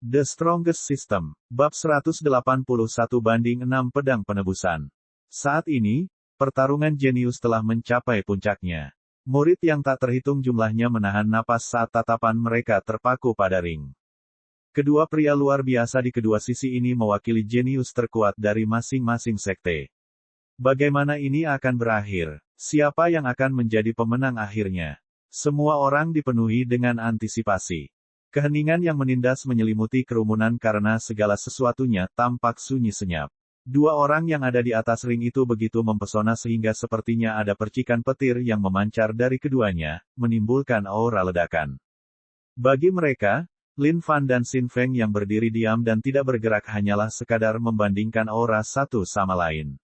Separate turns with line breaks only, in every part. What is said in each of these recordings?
The Strongest System, bab 181-6 pedang penebusan. Saat ini, pertarungan jenius telah mencapai puncaknya. Murid yang tak terhitung jumlahnya menahan napas saat tatapan mereka terpaku pada ring. Kedua pria luar biasa di kedua sisi ini mewakili jenius terkuat dari masing-masing sekte. Bagaimana ini akan berakhir? Siapa yang akan menjadi pemenang akhirnya? Semua orang dipenuhi dengan antisipasi. Keheningan yang menindas menyelimuti kerumunan karena segala sesuatunya tampak sunyi senyap. Dua orang yang ada di atas ring itu begitu mempesona sehingga sepertinya ada percikan petir yang memancar dari keduanya, menimbulkan aura ledakan. Bagi mereka, Lin Fan dan Xin Feng yang berdiri diam dan tidak bergerak hanyalah sekadar membandingkan aura satu sama lain.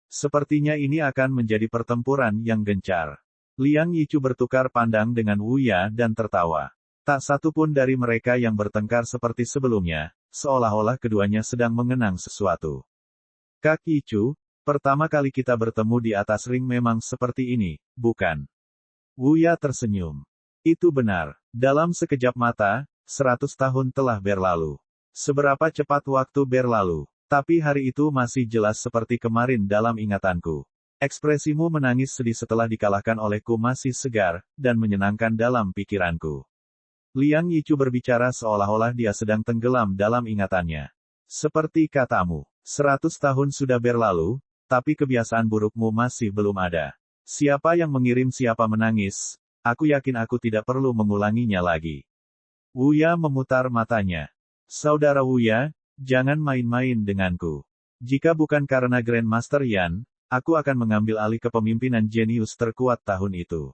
Sepertinya ini akan menjadi pertempuran yang gencar. Liang Yichu bertukar pandang dengan Wu Ya dan tertawa. Tak satu pun dari mereka yang bertengkar seperti sebelumnya, seolah-olah keduanya sedang mengenang sesuatu. Kak Yichu, pertama kali kita bertemu di atas ring memang seperti ini, bukan? Wu Ya tersenyum. Itu benar. Dalam sekejap mata, 100 tahun telah berlalu. Seberapa cepat waktu berlalu. Tapi hari itu masih jelas seperti kemarin dalam ingatanku. Ekspresimu menangis sedih setelah dikalahkan olehku masih segar, dan menyenangkan dalam pikiranku. Liang Yichu berbicara seolah-olah dia sedang tenggelam dalam ingatannya. Seperti katamu, 100 tahun sudah berlalu, tapi kebiasaan burukmu masih belum ada. Siapa yang mengirim siapa menangis, aku yakin aku tidak perlu mengulanginya lagi. Wu Ya memutar matanya. Saudara Wu Ya, jangan main-main denganku. Jika bukan karena Grandmaster Yan, aku akan mengambil alih kepemimpinan jenius terkuat tahun itu.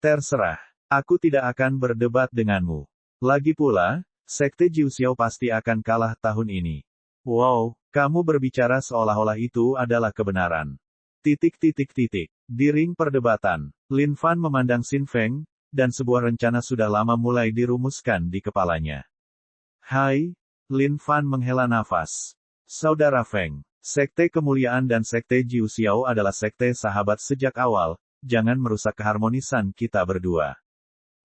Terserah. Aku tidak akan berdebat denganmu. Lagi pula, Sekte Jiu Xiao pasti akan kalah tahun ini. Wow, kamu berbicara seolah-olah itu adalah kebenaran. Di ring perdebatan, Lin Fan memandang Xin Feng, dan sebuah rencana sudah lama mulai dirumuskan di kepalanya. Hai, Lin Fan menghela nafas. Saudara Feng, Sekte Kemuliaan dan Sekte Jiu Xiao adalah sekte sahabat sejak awal, jangan merusak keharmonisan kita berdua.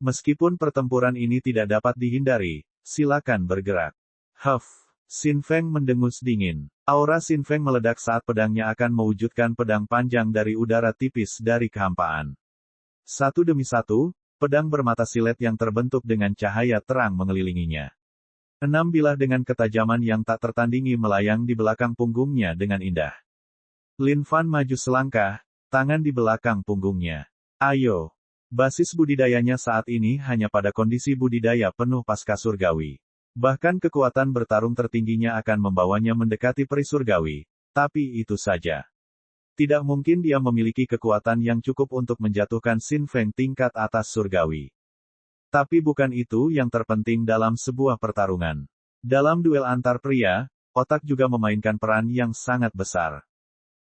Meskipun pertempuran ini tidak dapat dihindari, silakan bergerak. Huff, Xin Feng mendengus dingin. Aura Xin Feng meledak saat pedangnya akan mewujudkan pedang panjang dari udara tipis dari kehampaan. Satu demi satu, pedang bermata silet yang terbentuk dengan cahaya terang mengelilinginya. 6 bilah dengan ketajaman yang tak tertandingi melayang di belakang punggungnya dengan indah. Lin Fan maju selangkah, tangan di belakang punggungnya. Ayo. Basis budidayanya saat ini hanya pada kondisi budidaya penuh pasca surgawi. Bahkan kekuatan bertarung tertingginya akan membawanya mendekati peri surgawi, tapi itu saja. Tidak mungkin dia memiliki kekuatan yang cukup untuk menjatuhkan Xin Feng tingkat atas surgawi. Tapi bukan itu yang terpenting dalam sebuah pertarungan. Dalam duel antar pria, otak juga memainkan peran yang sangat besar.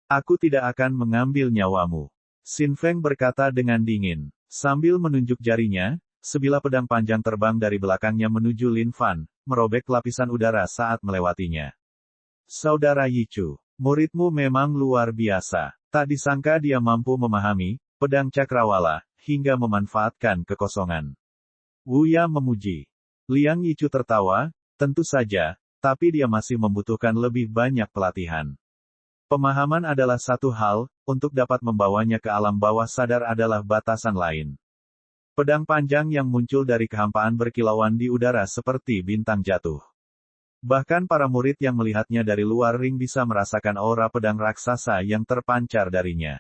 Aku tidak akan mengambil nyawamu. Xin Feng berkata dengan dingin. Sambil menunjuk jarinya, sebilah pedang panjang terbang dari belakangnya menuju Lin Fan, merobek lapisan udara saat melewatinya. Saudara Yichu, muridmu memang luar biasa. Tak disangka dia mampu memahami pedang cakrawala, hingga memanfaatkan kekosongan. Wu Ya memuji. Liang Yichu tertawa, tentu saja, tapi dia masih membutuhkan lebih banyak pelatihan. Pemahaman adalah satu hal, untuk dapat membawanya ke alam bawah sadar adalah batasan lain. Pedang panjang yang muncul dari kehampaan berkilauan di udara seperti bintang jatuh. Bahkan para murid yang melihatnya dari luar ring bisa merasakan aura pedang raksasa yang terpancar darinya.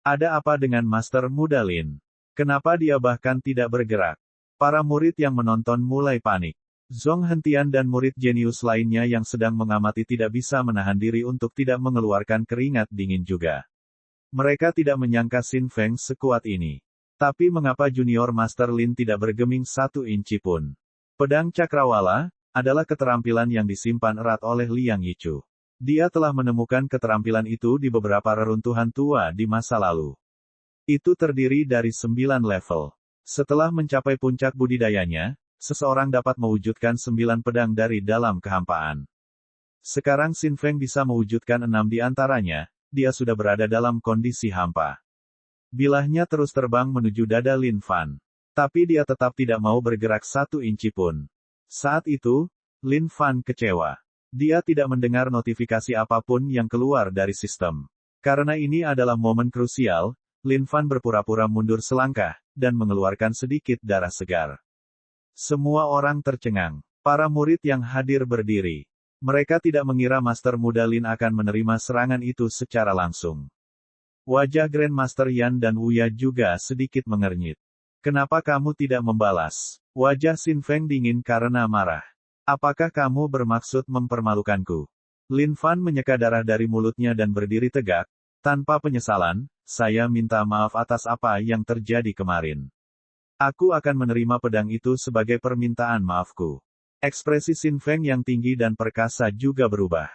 Ada apa dengan Master Muda Lin? Kenapa dia bahkan tidak bergerak? Para murid yang menonton mulai panik. Zhong Hentian dan murid jenius lainnya yang sedang mengamati tidak bisa menahan diri untuk tidak mengeluarkan keringat dingin juga. Mereka tidak menyangka Xin Feng sekuat ini. Tapi mengapa Junior Master Lin tidak bergeming 1 inci pun? Pedang cakrawala adalah keterampilan yang disimpan erat oleh Liang Yichu. Dia telah menemukan keterampilan itu di beberapa reruntuhan tua di masa lalu. Itu terdiri dari 9 level. Setelah mencapai puncak budidayanya, seseorang dapat mewujudkan 9 pedang dari dalam kehampaan. Sekarang Xin Feng bisa mewujudkan 6 di antaranya, dia sudah berada dalam kondisi hampa. Bilahnya terus terbang menuju dada Lin Fan. Tapi dia tetap tidak mau bergerak 1 inci pun. Saat itu, Lin Fan kecewa. Dia tidak mendengar notifikasi apapun yang keluar dari sistem. Karena ini adalah momen krusial, Lin Fan berpura-pura mundur selangkah, dan mengeluarkan sedikit darah segar. Semua orang tercengang. Para murid yang hadir berdiri. Mereka tidak mengira Master Muda Lin akan menerima serangan itu secara langsung. Wajah Grandmaster Yan dan Wuya juga sedikit mengernyit. Kenapa kamu tidak membalas? Wajah Xin Feng dingin karena marah. Apakah kamu bermaksud mempermalukanku? Lin Fan menyeka darah dari mulutnya dan berdiri tegak, tanpa penyesalan, saya minta maaf atas apa yang terjadi kemarin. Aku akan menerima pedang itu sebagai permintaan maafku. Ekspresi Xin Feng yang tinggi dan perkasa juga berubah.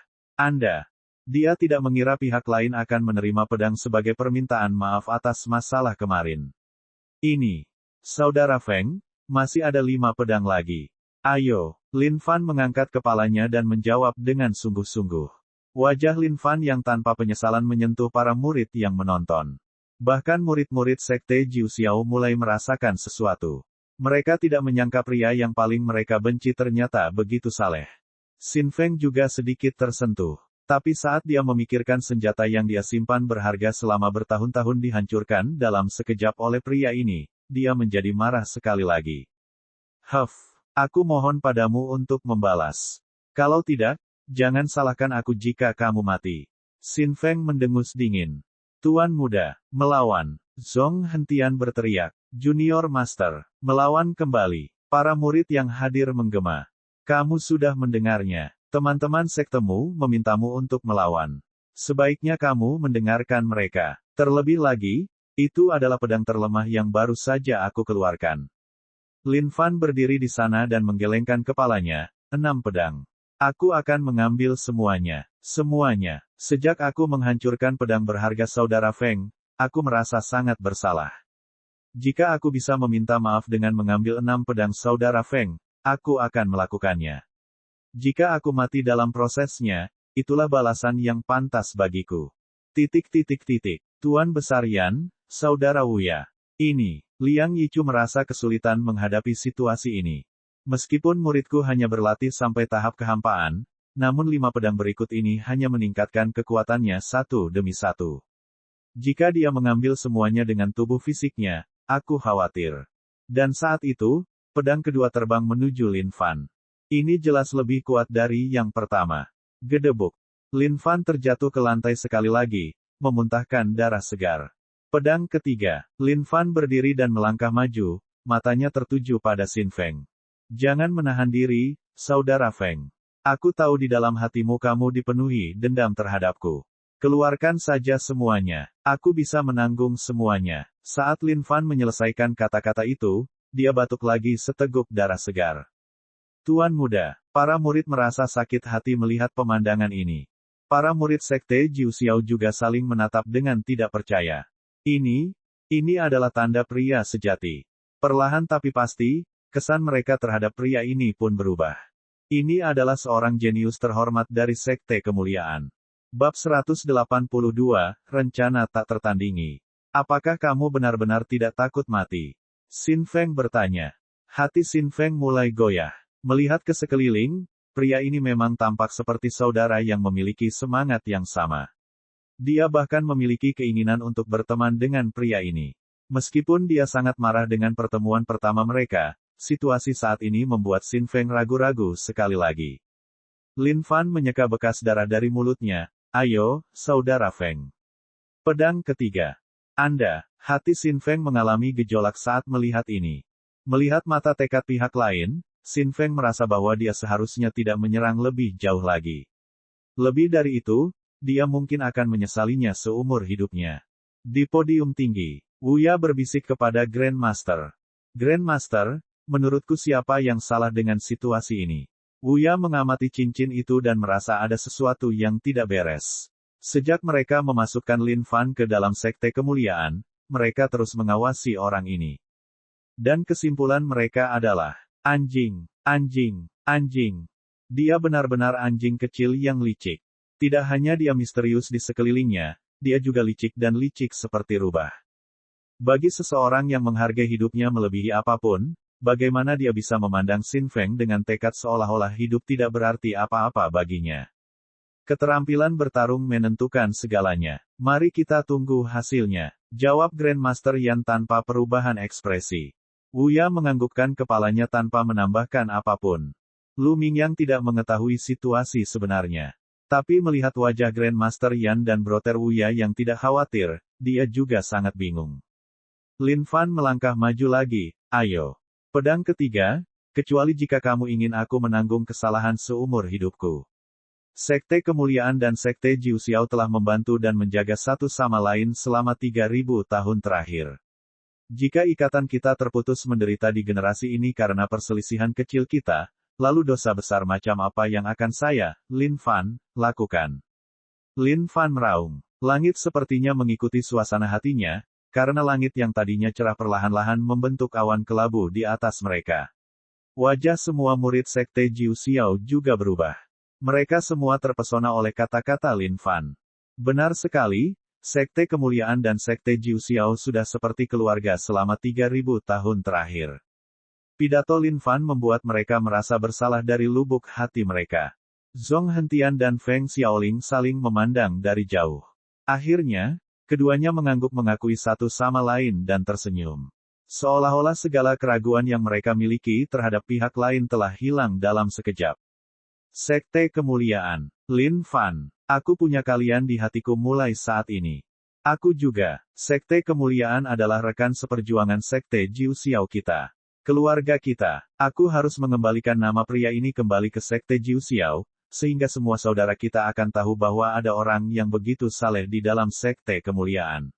Dia tidak mengira pihak lain akan menerima pedang sebagai permintaan maaf atas masalah kemarin. Ini, Saudara Feng, masih ada 5 pedang lagi. Ayo, Lin Fan mengangkat kepalanya dan menjawab dengan sungguh-sungguh. Wajah Lin Fan yang tanpa penyesalan menyentuh para murid yang menonton. Bahkan murid-murid Sekte Jiu Xiao mulai merasakan sesuatu. Mereka tidak menyangka pria yang paling mereka benci ternyata begitu saleh. Xin Feng juga sedikit tersentuh. Tapi saat dia memikirkan senjata yang dia simpan berharga selama bertahun-tahun dihancurkan dalam sekejap oleh pria ini, dia menjadi marah sekali lagi. Aku mohon padamu untuk membalas. Kalau tidak, jangan salahkan aku jika kamu mati. Xin Feng mendengus dingin. Tuan muda, melawan. Zhong Hentian berteriak. Junior Master, melawan kembali. Para murid yang hadir menggema. Kamu sudah mendengarnya. Teman-teman sektemu memintamu untuk melawan. Sebaiknya kamu mendengarkan mereka. Terlebih lagi, itu adalah pedang terlemah yang baru saja aku keluarkan. Lin Fan berdiri di sana dan menggelengkan kepalanya. 6 pedang. Aku akan mengambil semuanya. Semuanya. Sejak aku menghancurkan pedang berharga Saudara Feng, aku merasa sangat bersalah. Jika aku bisa meminta maaf dengan mengambil 6 pedang Saudara Feng, aku akan melakukannya. Jika aku mati dalam prosesnya, itulah balasan yang pantas bagiku. Tuan Besar Yan, Saudara Wuya. Ini. Liang Yichu merasa kesulitan menghadapi situasi ini. Meskipun muridku hanya berlatih sampai tahap kehampaan, namun 5 pedang berikut ini hanya meningkatkan kekuatannya satu demi satu. Jika dia mengambil semuanya dengan tubuh fisiknya, aku khawatir. Dan saat itu, pedang kedua terbang menuju Lin Fan. Ini jelas lebih kuat dari yang pertama. Gedebuk. Lin Fan terjatuh ke lantai sekali lagi, memuntahkan darah segar. Pedang ketiga. Lin Fan berdiri dan melangkah maju, matanya tertuju pada Xin Feng. Jangan menahan diri, Saudara Feng. Aku tahu di dalam hatimu kamu dipenuhi dendam terhadapku. Keluarkan saja semuanya. Aku bisa menanggung semuanya. Saat Lin Fan menyelesaikan kata-kata itu, dia batuk lagi seteguk darah segar. Tuan muda, para murid merasa sakit hati melihat pemandangan ini. Para murid Sekte Jiu Xiao juga saling menatap dengan tidak percaya. Ini adalah tanda pria sejati. Perlahan tapi pasti, kesan mereka terhadap pria ini pun berubah. Ini adalah seorang jenius terhormat dari Sekte Kemuliaan. Bab 182, Rencana Tak Tertandingi. Apakah kamu benar-benar tidak takut mati? Xin Feng bertanya. Hati Xin Feng mulai goyah. Melihat ke sekeliling, pria ini memang tampak seperti saudara yang memiliki semangat yang sama. Dia bahkan memiliki keinginan untuk berteman dengan pria ini. Meskipun dia sangat marah dengan pertemuan pertama mereka, situasi saat ini membuat Xin Feng ragu-ragu sekali lagi. Lin Fan menyeka bekas darah dari mulutnya. Ayo, Saudara Feng. Pedang ketiga. Hati Xin Feng mengalami gejolak saat melihat ini. Melihat mata tekad pihak lain, Xin Feng merasa bahwa dia seharusnya tidak menyerang lebih jauh lagi. Lebih dari itu, dia mungkin akan menyesalinya seumur hidupnya. Di podium tinggi, Wuya berbisik kepada Grandmaster. Grandmaster, menurutku siapa yang salah dengan situasi ini? Wuya mengamati cincin itu dan merasa ada sesuatu yang tidak beres. Sejak mereka memasukkan Lin Fan ke dalam Sekte Kemuliaan, mereka terus mengawasi orang ini. Dan kesimpulan mereka adalah, anjing. Dia benar-benar anjing kecil yang licik. Tidak hanya dia misterius di sekelilingnya, dia juga licik dan licik seperti rubah. Bagi seseorang yang menghargai hidupnya melebihi apapun, bagaimana dia bisa memandang Xin Feng dengan tekad seolah-olah hidup tidak berarti apa-apa baginya. Keterampilan bertarung menentukan segalanya. Mari kita tunggu hasilnya, jawab Grandmaster Yan tanpa perubahan ekspresi. Wuya menganggukkan kepalanya tanpa menambahkan apapun. Lu Mingyang tidak mengetahui situasi sebenarnya. Tapi melihat wajah Grandmaster Yan dan Brother Wuya yang tidak khawatir, dia juga sangat bingung. Lin Fan melangkah maju lagi, ayo. Pedang ketiga, kecuali jika kamu ingin aku menanggung kesalahan seumur hidupku. Sekte Kemuliaan dan Sekte Jiu Xiao telah membantu dan menjaga satu sama lain selama 3.000 tahun terakhir. Jika ikatan kita terputus menderita di generasi ini karena perselisihan kecil kita, lalu dosa besar macam apa yang akan saya, Lin Fan, lakukan? Lin Fan meraung. Langit sepertinya mengikuti suasana hatinya, karena langit yang tadinya cerah perlahan-lahan membentuk awan kelabu di atas mereka. Wajah semua murid Sekte Jiu Xiao juga berubah. Mereka semua terpesona oleh kata-kata Lin Fan. Benar sekali, Sekte Kemuliaan dan Sekte Jiu Xiao sudah seperti keluarga selama 3.000 tahun terakhir. Pidato Lin Fan membuat mereka merasa bersalah dari lubuk hati mereka. Zhong Hentian dan Feng Xiaoling saling memandang dari jauh. Akhirnya, keduanya mengangguk mengakui satu sama lain dan tersenyum. Seolah-olah segala keraguan yang mereka miliki terhadap pihak lain telah hilang dalam sekejap. Sekte Kemuliaan, Lin Fan, aku punya kalian di hatiku mulai saat ini. Aku juga, Sekte Kemuliaan adalah rekan seperjuangan Sekte Jiu Xiao kita. Keluarga kita, aku harus mengembalikan nama pria ini kembali ke Sekte Jiu Xiao, sehingga semua saudara kita akan tahu bahwa ada orang yang begitu saleh di dalam Sekte Kemuliaan.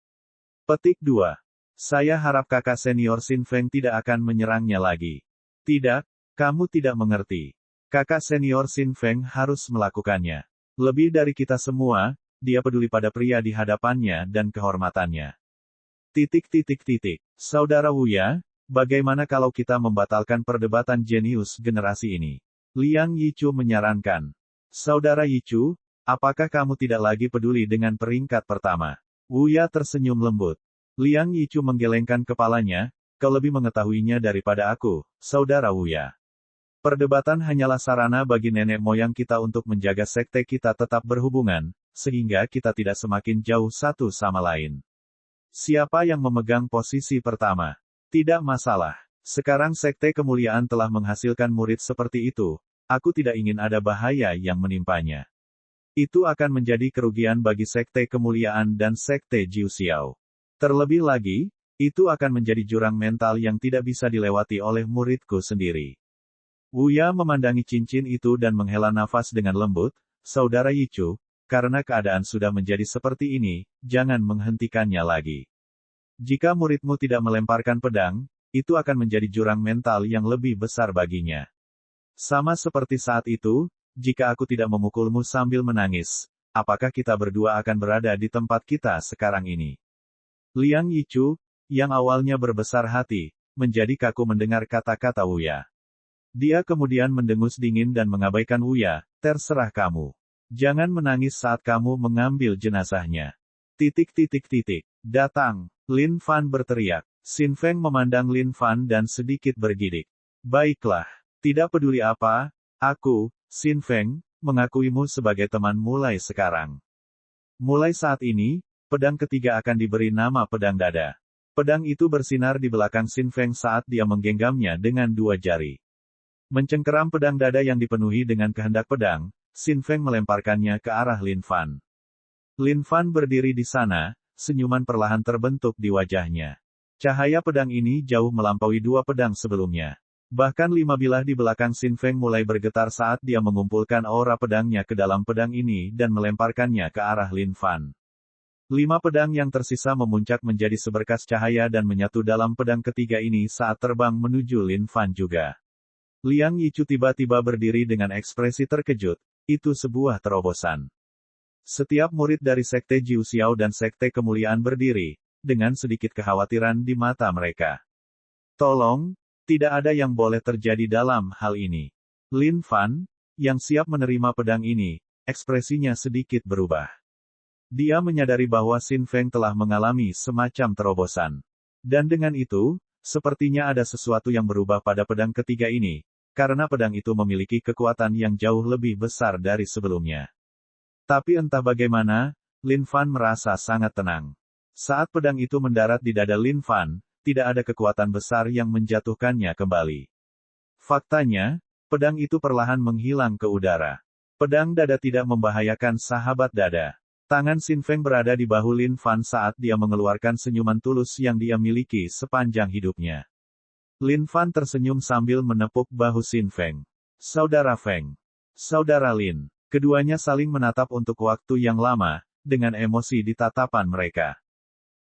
Petik 2. Saya harap kakak senior Xin Feng tidak akan menyerangnya lagi. Tidak, kamu tidak mengerti. Kakak senior Xin Feng harus melakukannya. Lebih dari kita semua, dia peduli pada pria di hadapannya dan kehormatannya. Saudara Wuya, bagaimana kalau kita membatalkan perdebatan jenius generasi ini? Liang Yichu menyarankan. Saudara Yichu, apakah kamu tidak lagi peduli dengan peringkat pertama? Wuya tersenyum lembut. Liang Yichu menggelengkan kepalanya, kau lebih mengetahuinya daripada aku, Saudara Wuya. Perdebatan hanyalah sarana bagi nenek moyang kita untuk menjaga sekte kita tetap berhubungan, sehingga kita tidak semakin jauh satu sama lain. Siapa yang memegang posisi pertama? Tidak masalah. Sekarang Sekte Kemuliaan telah menghasilkan murid seperti itu, aku tidak ingin ada bahaya yang menimpanya. Itu akan menjadi kerugian bagi Sekte Kemuliaan dan Sekte Jiu Xiao. Terlebih lagi, itu akan menjadi jurang mental yang tidak bisa dilewati oleh muridku sendiri. Wuya memandangi cincin itu dan menghela nafas dengan lembut, Saudara Yichu, karena keadaan sudah menjadi seperti ini, jangan menghentikannya lagi. Jika muridmu tidak melemparkan pedang, itu akan menjadi jurang mental yang lebih besar baginya. Sama seperti saat itu, jika aku tidak memukulmu sambil menangis, apakah kita berdua akan berada di tempat kita sekarang ini? Liang Yichu, yang awalnya berbesar hati, menjadi kaku mendengar kata-kata Wuya. Dia kemudian mendengus dingin dan mengabaikan Wuya, terserah kamu. Jangan menangis saat kamu mengambil jenazahnya. Datang, Lin Fan berteriak. Xin Feng memandang Lin Fan dan sedikit bergidik. Baiklah, tidak peduli apa, aku, Xin Feng, mengakuimu sebagai teman mulai sekarang. Mulai saat ini, pedang ketiga akan diberi nama pedang dada. Pedang itu bersinar di belakang Xin Feng saat dia menggenggamnya dengan dua jari. Mencengkeram pedang dada yang dipenuhi dengan kehendak pedang, Xin Feng melemparkannya ke arah Lin Fan. Lin Fan berdiri di sana, senyuman perlahan terbentuk di wajahnya. Cahaya pedang ini jauh melampaui dua pedang sebelumnya. Bahkan 5 bilah di belakang Xin Feng mulai bergetar saat dia mengumpulkan aura pedangnya ke dalam pedang ini dan melemparkannya ke arah Lin Fan. 5 pedang yang tersisa memuncak menjadi seberkas cahaya dan menyatu dalam pedang ketiga ini saat terbang menuju Lin Fan juga. Liang Yichu tiba-tiba berdiri dengan ekspresi terkejut, itu sebuah terobosan. Setiap murid dari Sekte Jiu Xiao dan Sekte Kemuliaan berdiri, dengan sedikit kekhawatiran di mata mereka. Tolong, tidak ada yang boleh terjadi dalam hal ini. Lin Fan, yang siap menerima pedang ini, ekspresinya sedikit berubah. Dia menyadari bahwa Xin Feng telah mengalami semacam terobosan. Dan dengan itu, Sepertinya ada sesuatu yang berubah pada pedang ketiga ini, karena pedang itu memiliki kekuatan yang jauh lebih besar dari sebelumnya. Tapi entah bagaimana, Lin Fan merasa sangat tenang. Saat pedang itu mendarat di dada Lin Fan, tidak ada kekuatan besar yang menjatuhkannya kembali. Faktanya, pedang itu perlahan menghilang ke udara. Pedang dada tidak membahayakan sahabat dada. Tangan Xin Feng berada di bahu Lin Fan saat dia mengeluarkan senyuman tulus yang dia miliki sepanjang hidupnya. Lin Fan tersenyum sambil menepuk bahu Xin Feng. Saudara Feng. Saudara Lin. Keduanya saling menatap untuk waktu yang lama, dengan emosi di tatapan mereka.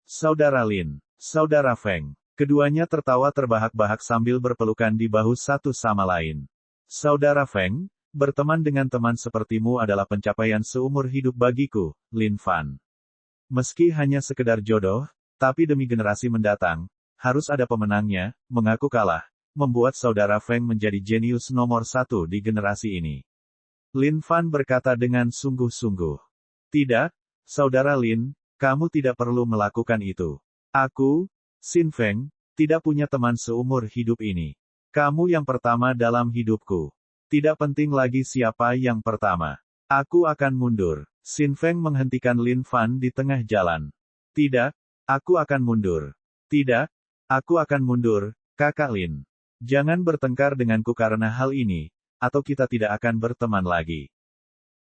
Saudara Lin. Saudara Feng. Keduanya tertawa terbahak-bahak sambil berpelukan di bahu satu sama lain. Saudara Feng, berteman dengan teman sepertimu adalah pencapaian seumur hidup bagiku, Lin Fan. Meski hanya sekedar jodoh, tapi demi generasi mendatang, harus ada pemenangnya. Mengaku kalah, membuat saudara Feng menjadi jenius nomor satu di generasi ini. Lin Fan berkata dengan sungguh-sungguh. Tidak, saudara Lin, kamu tidak perlu melakukan itu. Aku, Xin Feng, tidak punya teman seumur hidup ini. Kamu yang pertama dalam hidupku. Tidak penting lagi siapa yang pertama. Aku akan mundur. Xin Feng menghentikan Lin Fan di tengah jalan. Tidak, aku akan mundur. Tidak, aku akan mundur, Kakak Lin. Jangan bertengkar denganku karena hal ini, atau kita tidak akan berteman lagi.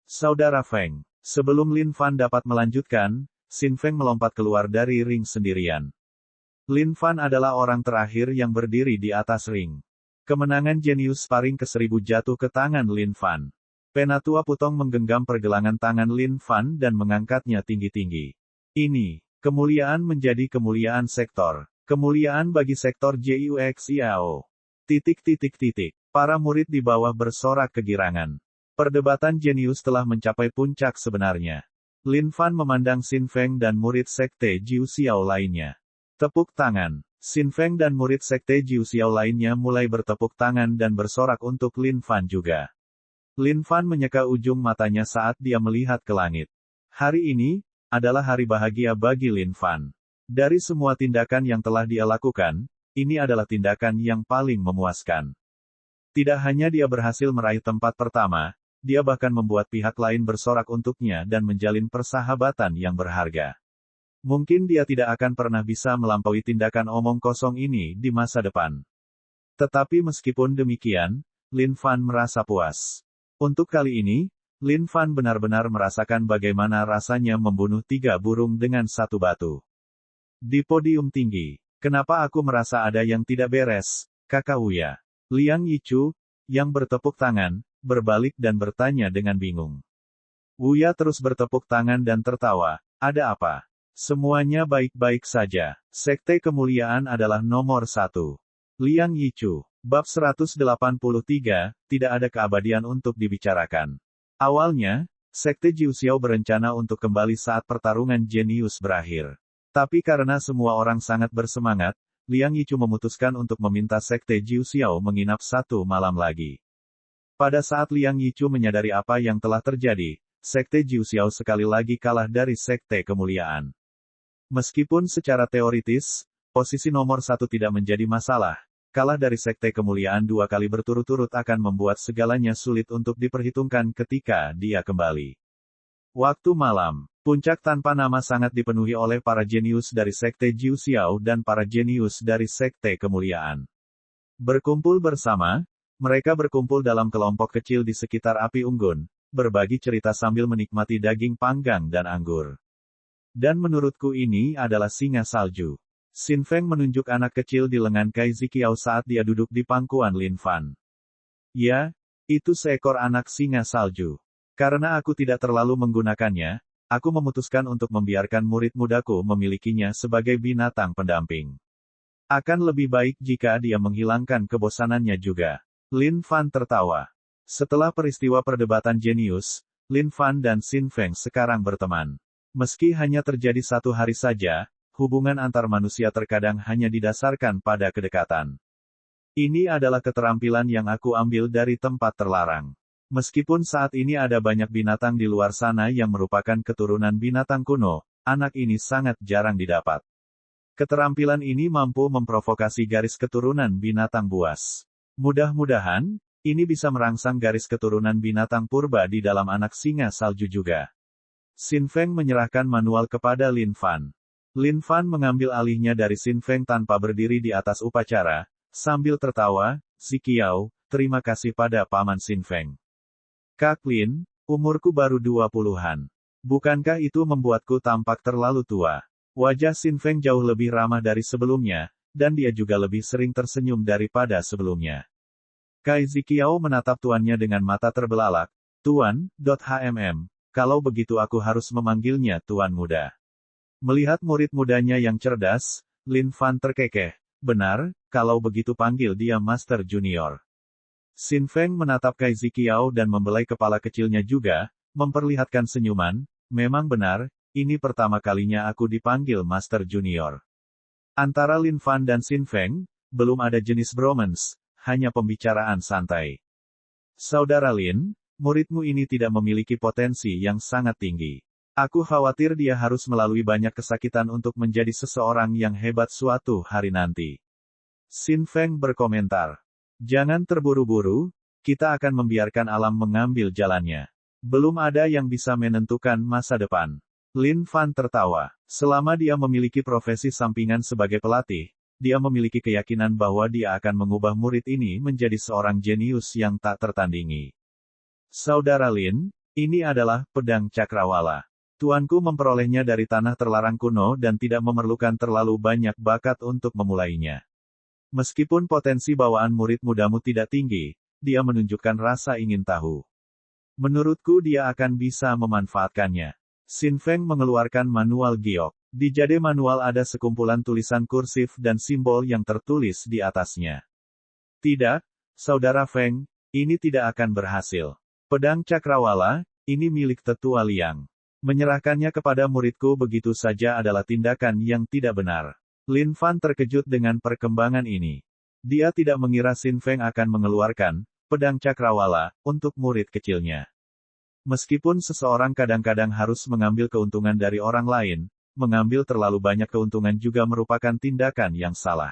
Saudara Feng. Sebelum Lin Fan dapat melanjutkan, Xin Feng melompat keluar dari ring sendirian. Lin Fan adalah orang terakhir yang berdiri di atas ring. Kemenangan jenius sparring ke-1000 jatuh ke tangan Lin Fan. Penatua Putong menggenggam pergelangan tangan Lin Fan dan mengangkatnya tinggi-tinggi. Ini, kemuliaan menjadi kemuliaan sektor. Kemuliaan bagi sektor JUXIAO. Para murid di bawah bersorak kegirangan. Perdebatan jenius telah mencapai puncak sebenarnya. Lin Fan memandang Xin Feng dan murid sekte Jiu Xiao lainnya. Tepuk tangan. Xin Feng dan murid sekte Jiu Xiao lainnya mulai bertepuk tangan dan bersorak untuk Lin Fan juga. Lin Fan menyeka ujung matanya saat dia melihat ke langit. Hari ini, adalah hari bahagia bagi Lin Fan. Dari semua tindakan yang telah dia lakukan, ini adalah tindakan yang paling memuaskan. Tidak hanya dia berhasil meraih tempat pertama, dia bahkan membuat pihak lain bersorak untuknya dan menjalin persahabatan yang berharga. Mungkin dia tidak akan pernah bisa melampaui tindakan omong kosong ini di masa depan. Tetapi meskipun demikian, Lin Fan merasa puas. Untuk kali ini, Lin Fan benar-benar merasakan bagaimana rasanya membunuh 3 burung dengan 1 batu. Di podium tinggi, kenapa aku merasa ada yang tidak beres, Kakak Wuya? Liang Yichu, yang bertepuk tangan, berbalik dan bertanya dengan bingung. Wuya terus bertepuk tangan dan tertawa, ada apa? Semuanya baik-baik saja. Sekte kemuliaan adalah nomor 1. Liang Yichu. Bab 183, tidak ada keabadian untuk dibicarakan. Awalnya, Sekte Jiu Xiao berencana untuk kembali saat pertarungan jenius berakhir. Tapi karena semua orang sangat bersemangat, Liang Yichu memutuskan untuk meminta Sekte Jiu Xiao menginap 1 malam lagi. Pada saat Liang Yichu menyadari apa yang telah terjadi, Sekte Jiu Xiao sekali lagi kalah dari Sekte Kemuliaan. Meskipun secara teoritis, posisi nomor 1 tidak menjadi masalah, kalah dari Sekte Kemuliaan 2 kali berturut-turut akan membuat segalanya sulit untuk diperhitungkan ketika dia kembali. Waktu malam, puncak tanpa nama sangat dipenuhi oleh para jenius dari Sekte Jiu Xiao dan para jenius dari Sekte Kemuliaan. Berkumpul bersama, mereka berkumpul dalam kelompok kecil di sekitar api unggun, berbagi cerita sambil menikmati daging panggang dan anggur. Dan menurutku ini adalah singa salju. Xin Feng menunjuk anak kecil di lengan Kai Ziqiao saat dia duduk di pangkuan Lin Fan. Ya, itu seekor anak singa salju. Karena aku tidak terlalu menggunakannya, aku memutuskan untuk membiarkan murid mudaku memilikinya sebagai binatang pendamping. Akan lebih baik jika dia menghilangkan kebosanannya juga. Lin Fan tertawa. Setelah peristiwa perdebatan jenius, Lin Fan dan Xin Feng sekarang berteman. Meski hanya terjadi 1 hari saja, hubungan antar manusia terkadang hanya didasarkan pada kedekatan. Ini adalah keterampilan yang aku ambil dari tempat terlarang. Meskipun saat ini ada banyak binatang di luar sana yang merupakan keturunan binatang kuno, anak ini sangat jarang didapat. Keterampilan ini mampu memprovokasi garis keturunan binatang buas. Mudah-mudahan, ini bisa merangsang garis keturunan binatang purba di dalam anak singa salju juga. Xin Feng menyerahkan manual kepada Lin Fan. Lin Fan mengambil alihnya dari Xin Feng tanpa berdiri di atas upacara, sambil tertawa, "Ziqiao, terima kasih pada Paman Xin Feng. Kak Lin, umurku baru 20-an. Bukankah itu membuatku tampak terlalu tua?" Wajah Xin Feng jauh lebih ramah dari sebelumnya, dan dia juga lebih sering tersenyum daripada sebelumnya. Kai Ziqiao menatap tuannya dengan mata terbelalak. "Tuan, kalau begitu aku harus memanggilnya Tuan Muda." Melihat murid mudanya yang cerdas, Lin Fan terkekeh. "Benar, kalau begitu panggil dia Master Junior." Xin Feng menatap Kai Ziqiao dan membelai kepala kecilnya juga, memperlihatkan senyuman. "Memang benar, ini pertama kalinya aku dipanggil Master Junior." Antara Lin Fan dan Xin Feng, belum ada jenis bromance, hanya pembicaraan santai. "Saudara Lin, muridmu ini tidak memiliki potensi yang sangat tinggi. Aku khawatir dia harus melalui banyak kesakitan untuk menjadi seseorang yang hebat suatu hari nanti." Xin Feng berkomentar. "Jangan terburu-buru, kita akan membiarkan alam mengambil jalannya. Belum ada yang bisa menentukan masa depan." Lin Fan tertawa. Selama dia memiliki profesi sampingan sebagai pelatih, dia memiliki keyakinan bahwa dia akan mengubah murid ini menjadi seorang jenius yang tak tertandingi. "Saudara Lin, ini adalah pedang cakrawala. Tuanku memperolehnya dari tanah terlarang kuno dan tidak memerlukan terlalu banyak bakat untuk memulainya. Meskipun potensi bawaan murid mudamu tidak tinggi, dia menunjukkan rasa ingin tahu. Menurutku dia akan bisa memanfaatkannya." Xin Feng mengeluarkan manual giok. Di jade manual ada sekumpulan tulisan kursif dan simbol yang tertulis di atasnya. "Tidak, Saudara Feng, ini tidak akan berhasil. Pedang cakrawala, ini milik Tetua Liang. Menyerahkannya kepada muridku begitu saja adalah tindakan yang tidak benar." Lin Fan terkejut dengan perkembangan ini. Dia tidak mengira Xin Feng akan mengeluarkan pedang cakrawala untuk murid kecilnya. Meskipun seseorang kadang-kadang harus mengambil keuntungan dari orang lain, mengambil terlalu banyak keuntungan juga merupakan tindakan yang salah.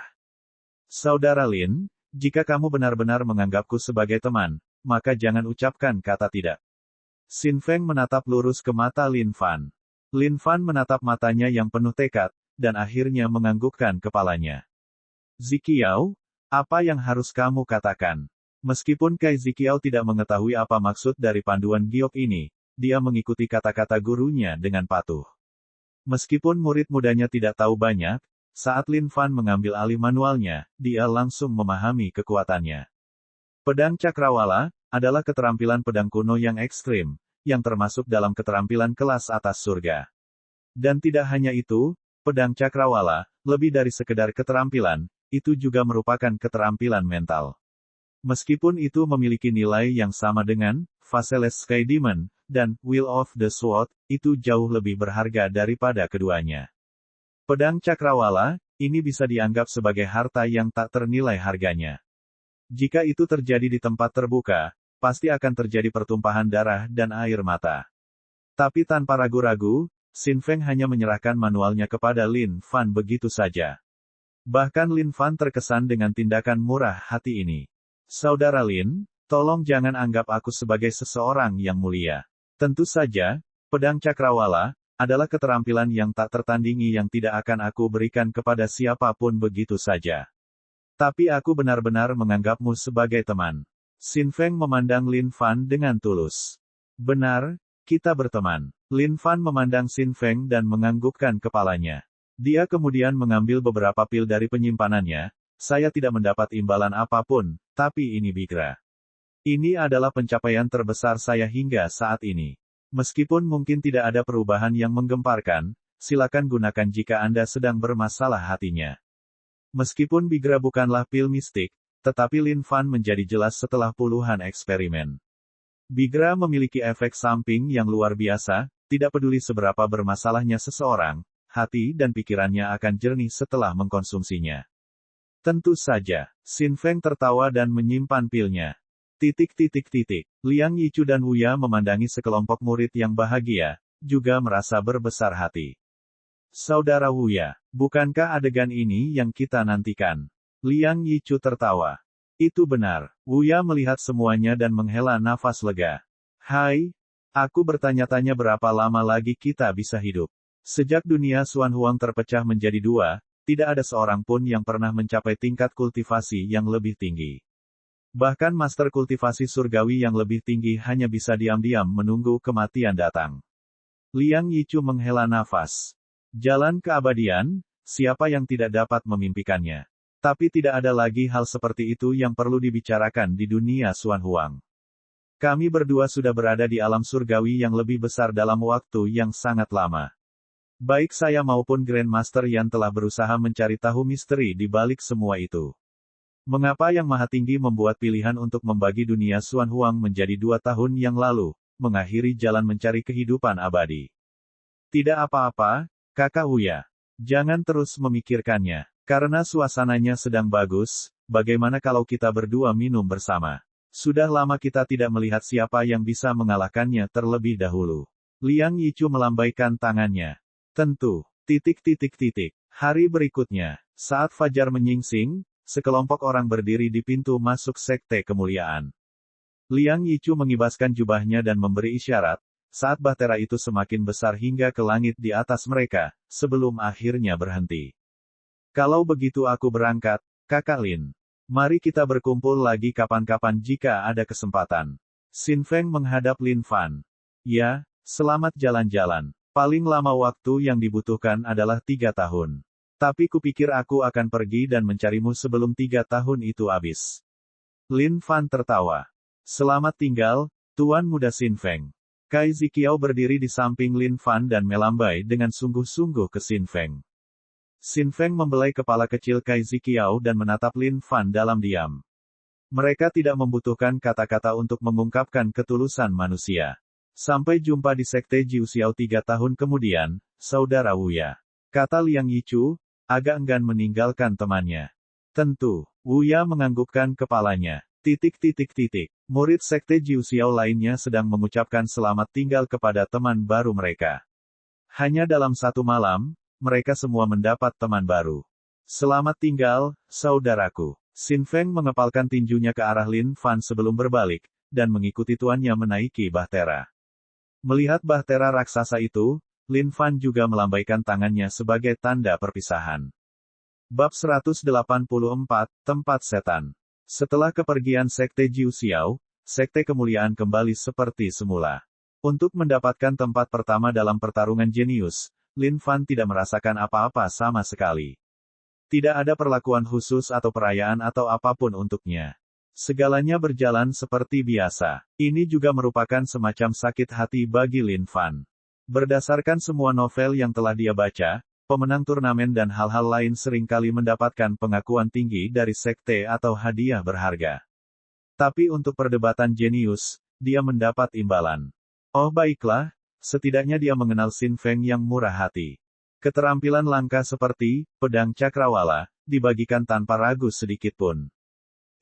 "Saudara Lin, jika kamu benar-benar menganggapku sebagai teman, maka jangan ucapkan kata tidak." Xin Feng menatap lurus ke mata Lin Fan. Lin Fan menatap matanya yang penuh tekad, dan akhirnya menganggukkan kepalanya. "Ziqiao, apa yang harus kamu katakan?" Meskipun Kai Ziqiao tidak mengetahui apa maksud dari panduan giok ini, dia mengikuti kata-kata gurunya dengan patuh. Meskipun murid mudanya tidak tahu banyak, saat Lin Fan mengambil alih manualnya, dia langsung memahami kekuatannya. Pedang cakrawala adalah keterampilan pedang kuno yang ekstrim, yang termasuk dalam keterampilan kelas atas surga. Dan tidak hanya itu, pedang cakrawala, lebih dari sekedar keterampilan, itu juga merupakan keterampilan mental. Meskipun itu memiliki nilai yang sama dengan Faceless Sky Demon dan Will of the Sword, itu jauh lebih berharga daripada keduanya. Pedang cakrawala, ini bisa dianggap sebagai harta yang tak ternilai harganya. Jika itu terjadi di tempat terbuka, pasti akan terjadi pertumpahan darah dan air mata. Tapi tanpa ragu-ragu, Xin Feng hanya menyerahkan manualnya kepada Lin Fan begitu saja. Bahkan Lin Fan terkesan dengan tindakan murah hati ini. "Saudara Lin, tolong jangan anggap aku sebagai seseorang yang mulia. Tentu saja, pedang cakrawala adalah keterampilan yang tak tertandingi yang tidak akan aku berikan kepada siapapun begitu saja. Tapi aku benar-benar menganggapmu sebagai teman." Xin Feng memandang Lin Fan dengan tulus. "Benar, kita berteman." Lin Fan memandang Xin Feng dan menganggukkan kepalanya. Dia kemudian mengambil beberapa pil dari penyimpanannya. "Saya tidak mendapat imbalan apapun, tapi ini Bigra. Ini adalah pencapaian terbesar saya hingga saat ini. Meskipun mungkin tidak ada perubahan yang menggemparkan, silakan gunakan jika Anda sedang bermasalah hatinya." Meskipun Bigra bukanlah pil mistik, tetapi Lin Fan menjadi jelas setelah puluhan eksperimen. Bigra memiliki efek samping yang luar biasa, tidak peduli seberapa bermasalahnya seseorang, hati dan pikirannya akan jernih setelah mengkonsumsinya. Tentu saja, Xin Feng tertawa dan menyimpan pilnya. Liang Yichu dan Wuya memandangi sekelompok murid yang bahagia, juga merasa berbesar hati. Saudara Wuya, bukankah adegan ini yang kita nantikan? Liang Yichu tertawa. Itu benar. Wuya melihat semuanya dan menghela nafas lega. Hai, aku bertanya-tanya berapa lama lagi kita bisa hidup. Sejak dunia Xuan Huang terpecah menjadi dua, tidak ada seorang pun yang pernah mencapai tingkat kultivasi yang lebih tinggi. Bahkan master kultivasi surgawi yang lebih tinggi hanya bisa diam-diam menunggu kematian datang. Liang Yichu menghela nafas. Jalan keabadian, siapa yang tidak dapat memimpikannya? Tapi tidak ada lagi hal seperti itu yang perlu dibicarakan di dunia Xuan Huang. Kami berdua sudah berada di alam surgawi yang lebih besar dalam waktu yang sangat lama. Baik saya maupun Grandmaster Yan telah berusaha mencari tahu misteri di balik semua itu. Mengapa Yang Maha Tinggi membuat pilihan untuk membagi dunia Xuan Huang menjadi 2 tahun yang lalu, mengakhiri jalan mencari kehidupan abadi? Tidak apa-apa, Kakak Wuya. Jangan terus memikirkannya. Karena suasananya sedang bagus, bagaimana kalau kita berdua minum bersama? Sudah lama kita tidak melihat siapa yang bisa mengalahkannya terlebih dahulu. Liang Yichu melambaikan tangannya. Tentu. ... Hari berikutnya, saat fajar menyingsing, sekelompok orang berdiri di pintu masuk Sekte Kemuliaan. Liang Yichu mengibaskan jubahnya dan memberi isyarat, saat bahtera itu semakin besar hingga ke langit di atas mereka, sebelum akhirnya berhenti. Kalau begitu aku berangkat, Kakak Lin. Mari kita berkumpul lagi kapan-kapan jika ada kesempatan. Xin Feng menghadap Lin Fan. Ya, selamat jalan-jalan. Paling lama waktu yang dibutuhkan adalah 3 tahun. Tapi kupikir aku akan pergi dan mencarimu sebelum 3 tahun itu habis. Lin Fan tertawa. Selamat tinggal, Tuan Muda Xin Feng. Kai Ziqiao berdiri di samping Lin Fan dan melambai dengan sungguh-sungguh ke Xin Feng. Xin Feng membelai kepala kecil Kai Ziqiao dan menatap Lin Fan dalam diam. Mereka tidak membutuhkan kata-kata untuk mengungkapkan ketulusan manusia. Sampai jumpa di Sekte Jiu Xiao 3 tahun kemudian, Saudara Wuya. Kata Liang Yichu, agak enggan meninggalkan temannya. Tentu, Wuya menganggukkan kepalanya. ... Murid Sekte Jiu Xiao lainnya sedang mengucapkan selamat tinggal kepada teman baru mereka. Hanya dalam 1 malam, mereka semua mendapat teman baru. Selamat tinggal, saudaraku. Xin Feng mengepalkan tinjunya ke arah Lin Fan sebelum berbalik, dan mengikuti tuannya menaiki bahtera. Melihat bahtera raksasa itu, Lin Fan juga melambaikan tangannya sebagai tanda perpisahan. Bab 184, Tempat Setan. Setelah kepergian Sekte Jiu Xiao, Sekte Kemuliaan kembali seperti semula. Untuk mendapatkan tempat pertama dalam pertarungan jenius, Lin Fan tidak merasakan apa-apa sama sekali. Tidak ada perlakuan khusus atau perayaan atau apapun untuknya. Segalanya berjalan seperti biasa. Ini juga merupakan semacam sakit hati bagi Lin Fan. Berdasarkan semua novel yang telah dia baca, pemenang turnamen dan hal-hal lain seringkali mendapatkan pengakuan tinggi dari sekte atau hadiah berharga. Tapi untuk perdebatan jenius, dia mendapat imbalan. Oh baiklah, setidaknya dia mengenal Xin Feng yang murah hati. Keterampilan langka seperti pedang cakrawala dibagikan tanpa ragu sedikitpun.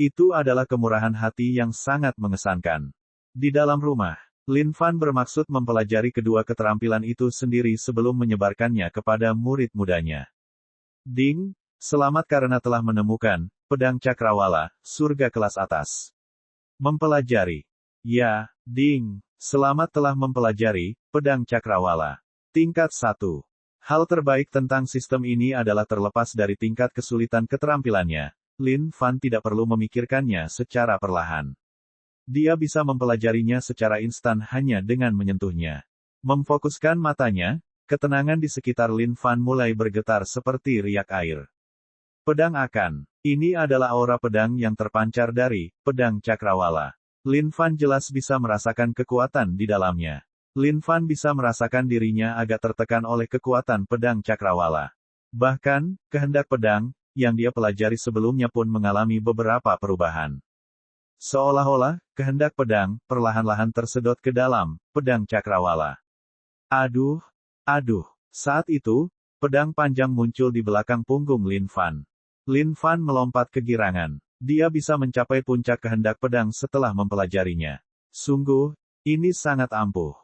Itu adalah kemurahan hati yang sangat mengesankan. Di dalam rumah, Lin Fan bermaksud mempelajari kedua keterampilan itu sendiri sebelum menyebarkannya kepada murid mudanya. Ding, selamat karena telah menemukan pedang cakrawala, surga kelas atas. Mempelajari. Ya, Ding, selamat telah mempelajari pedang cakrawala. Tingkat 1. Hal terbaik tentang sistem ini adalah terlepas dari tingkat kesulitan keterampilannya. Lin Fan tidak perlu memikirkannya secara perlahan. Dia bisa mempelajarinya secara instan hanya dengan menyentuhnya. Memfokuskan matanya, ketenangan di sekitar Lin Fan mulai bergetar seperti riak air. Pedang akan. Ini adalah aura pedang yang terpancar dari pedang cakrawala. Lin Fan jelas bisa merasakan kekuatan di dalamnya. Lin Fan bisa merasakan dirinya agak tertekan oleh kekuatan pedang cakrawala. Bahkan, kehendak pedang yang dia pelajari sebelumnya pun mengalami beberapa perubahan. Seolah-olah, kehendak pedang perlahan-lahan tersedot ke dalam pedang cakrawala. Aduh, aduh. Saat itu, pedang panjang muncul di belakang punggung Lin Fan. Lin Fan melompat kegirangan. Dia bisa mencapai puncak kehendak pedang setelah mempelajarinya. Sungguh, ini sangat ampuh.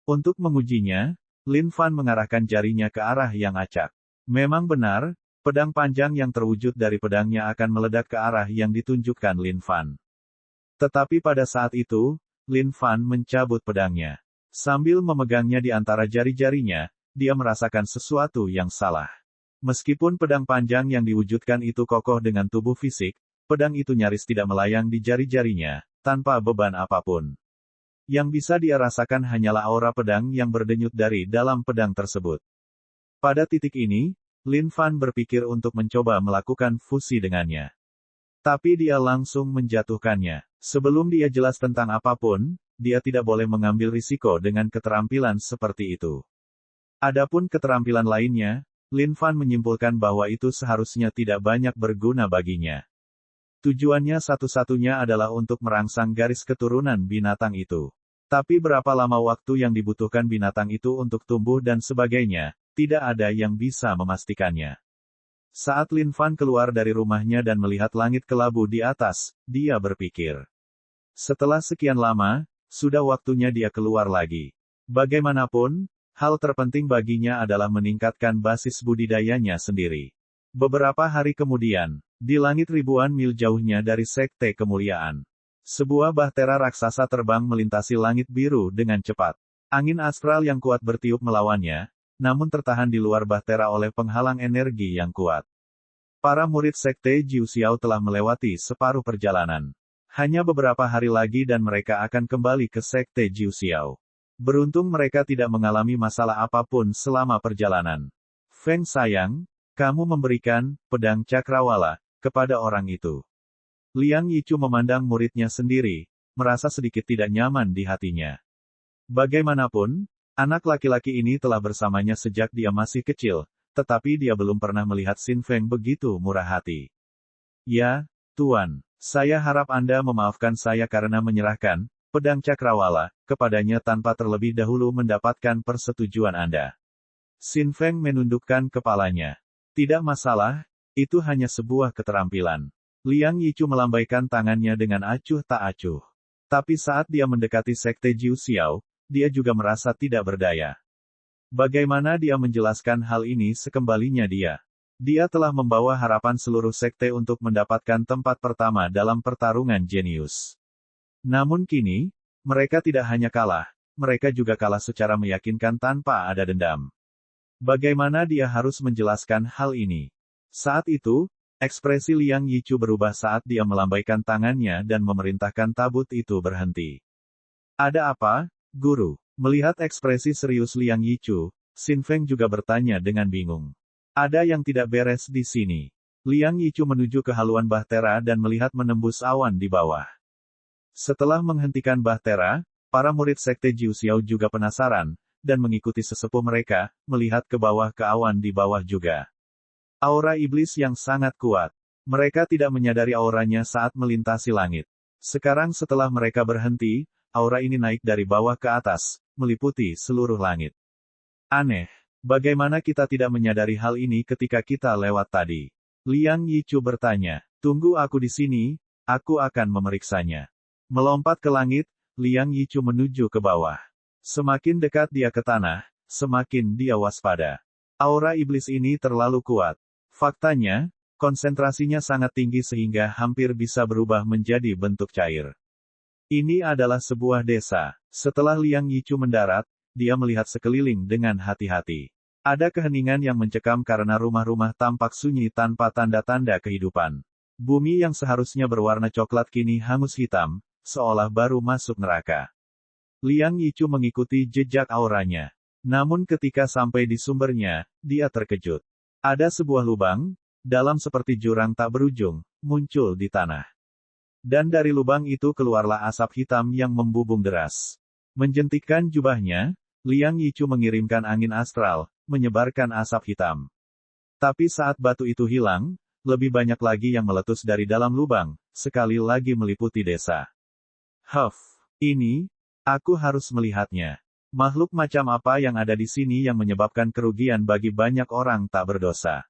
Untuk mengujinya, Lin Fan mengarahkan jarinya ke arah yang acak. Memang benar, pedang panjang yang terwujud dari pedangnya akan meledak ke arah yang ditunjukkan Lin Fan. Tetapi pada saat itu, Lin Fan mencabut pedangnya. Sambil memegangnya di antara jari-jarinya, dia merasakan sesuatu yang salah. Meskipun pedang panjang yang diwujudkan itu kokoh dengan tubuh fisik, pedang itu nyaris tidak melayang di jari-jarinya, tanpa beban apapun. Yang bisa dia rasakan hanyalah aura pedang yang berdenyut dari dalam pedang tersebut. Pada titik ini, Lin Fan berpikir untuk mencoba melakukan fusi dengannya. Tapi dia langsung menjatuhkannya. Sebelum dia jelas tentang apapun, dia tidak boleh mengambil risiko dengan keterampilan seperti itu. Adapun keterampilan lainnya, Lin Fan menyimpulkan bahwa itu seharusnya tidak banyak berguna baginya. Tujuannya satu-satunya adalah untuk merangsang garis keturunan binatang itu. Tapi berapa lama waktu yang dibutuhkan binatang itu untuk tumbuh dan sebagainya, tidak ada yang bisa memastikannya. Saat Lin Fan keluar dari rumahnya dan melihat langit kelabu di atas, dia berpikir. Setelah sekian lama, sudah waktunya dia keluar lagi. Bagaimanapun, hal terpenting baginya adalah meningkatkan basis budidayanya sendiri. Beberapa hari kemudian, di langit ribuan mil jauhnya dari Sekte Kemuliaan, sebuah bahtera raksasa terbang melintasi langit biru dengan cepat. Angin astral yang kuat bertiup melawannya, namun tertahan di luar bahtera oleh penghalang energi yang kuat. Para murid Sekte Jiu Xiao telah melewati separuh perjalanan. Hanya beberapa hari lagi dan mereka akan kembali ke Sekte Jiu Xiao. Beruntung mereka tidak mengalami masalah apapun selama perjalanan. Feng sayang, kamu memberikan pedang cakrawala kepada orang itu. Liang Yichu memandang muridnya sendiri, merasa sedikit tidak nyaman di hatinya. Bagaimanapun, anak laki-laki ini telah bersamanya sejak dia masih kecil, tetapi dia belum pernah melihat Xin Feng begitu murah hati. Ya, Tuan, saya harap Anda memaafkan saya karena menyerahkan pedang cakrawala kepadanya tanpa terlebih dahulu mendapatkan persetujuan Anda. Xin Feng menundukkan kepalanya. Tidak masalah, itu hanya sebuah keterampilan. Liang Yichu melambaikan tangannya dengan acuh tak acuh. Tapi saat dia mendekati Sekte Jiu Xiao, dia juga merasa tidak berdaya. Bagaimana dia menjelaskan hal ini sekembalinya dia? Dia telah membawa harapan seluruh sekte untuk mendapatkan tempat pertama dalam pertarungan jenius. Namun kini, mereka tidak hanya kalah, mereka juga kalah secara meyakinkan tanpa ada dendam. Bagaimana dia harus menjelaskan hal ini? Saat itu, ekspresi Liang Yichu berubah saat dia melambaikan tangannya dan memerintahkan tabut itu berhenti. Ada apa, Guru? Melihat ekspresi serius Liang Yichu, Xin Feng juga bertanya dengan bingung. Ada yang tidak beres di sini. Liang Yichu menuju ke haluan bahtera dan melihat menembus awan di bawah. Setelah menghentikan bahtera, para murid Sekte Jiu Xiao juga penasaran, dan mengikuti sesepuh mereka, melihat ke bawah ke awan di bawah juga. Aura iblis yang sangat kuat. Mereka tidak menyadari auranya saat melintasi langit. Sekarang setelah mereka berhenti, aura ini naik dari bawah ke atas, meliputi seluruh langit. Aneh. Bagaimana kita tidak menyadari hal ini ketika kita lewat tadi? Liang Yichu bertanya. Tunggu aku di sini, aku akan memeriksanya. Melompat ke langit, Liang Yichu menuju ke bawah. Semakin dekat dia ke tanah, semakin dia waspada. Aura iblis ini terlalu kuat. Faktanya, konsentrasinya sangat tinggi sehingga hampir bisa berubah menjadi bentuk cair. Ini adalah sebuah desa. Setelah Liang Yichu mendarat, dia melihat sekeliling dengan hati-hati. Ada keheningan yang mencekam karena rumah-rumah tampak sunyi tanpa tanda-tanda kehidupan. Bumi yang seharusnya berwarna coklat kini hangus hitam, seolah baru masuk neraka. Liang Yichu mengikuti jejak auranya. Namun ketika sampai di sumbernya, dia terkejut. Ada sebuah lubang, dalam seperti jurang tak berujung, muncul di tanah. Dan dari lubang itu keluarlah asap hitam yang membubung deras. Menjentikkan jubahnya, Liang Yichu mengirimkan angin astral, menyebarkan asap hitam. Tapi saat batu itu hilang, lebih banyak lagi yang meletus dari dalam lubang, sekali lagi meliputi desa. Ini, aku harus melihatnya. Makhluk macam apa yang ada di sini yang menyebabkan kerugian bagi banyak orang tak berdosa?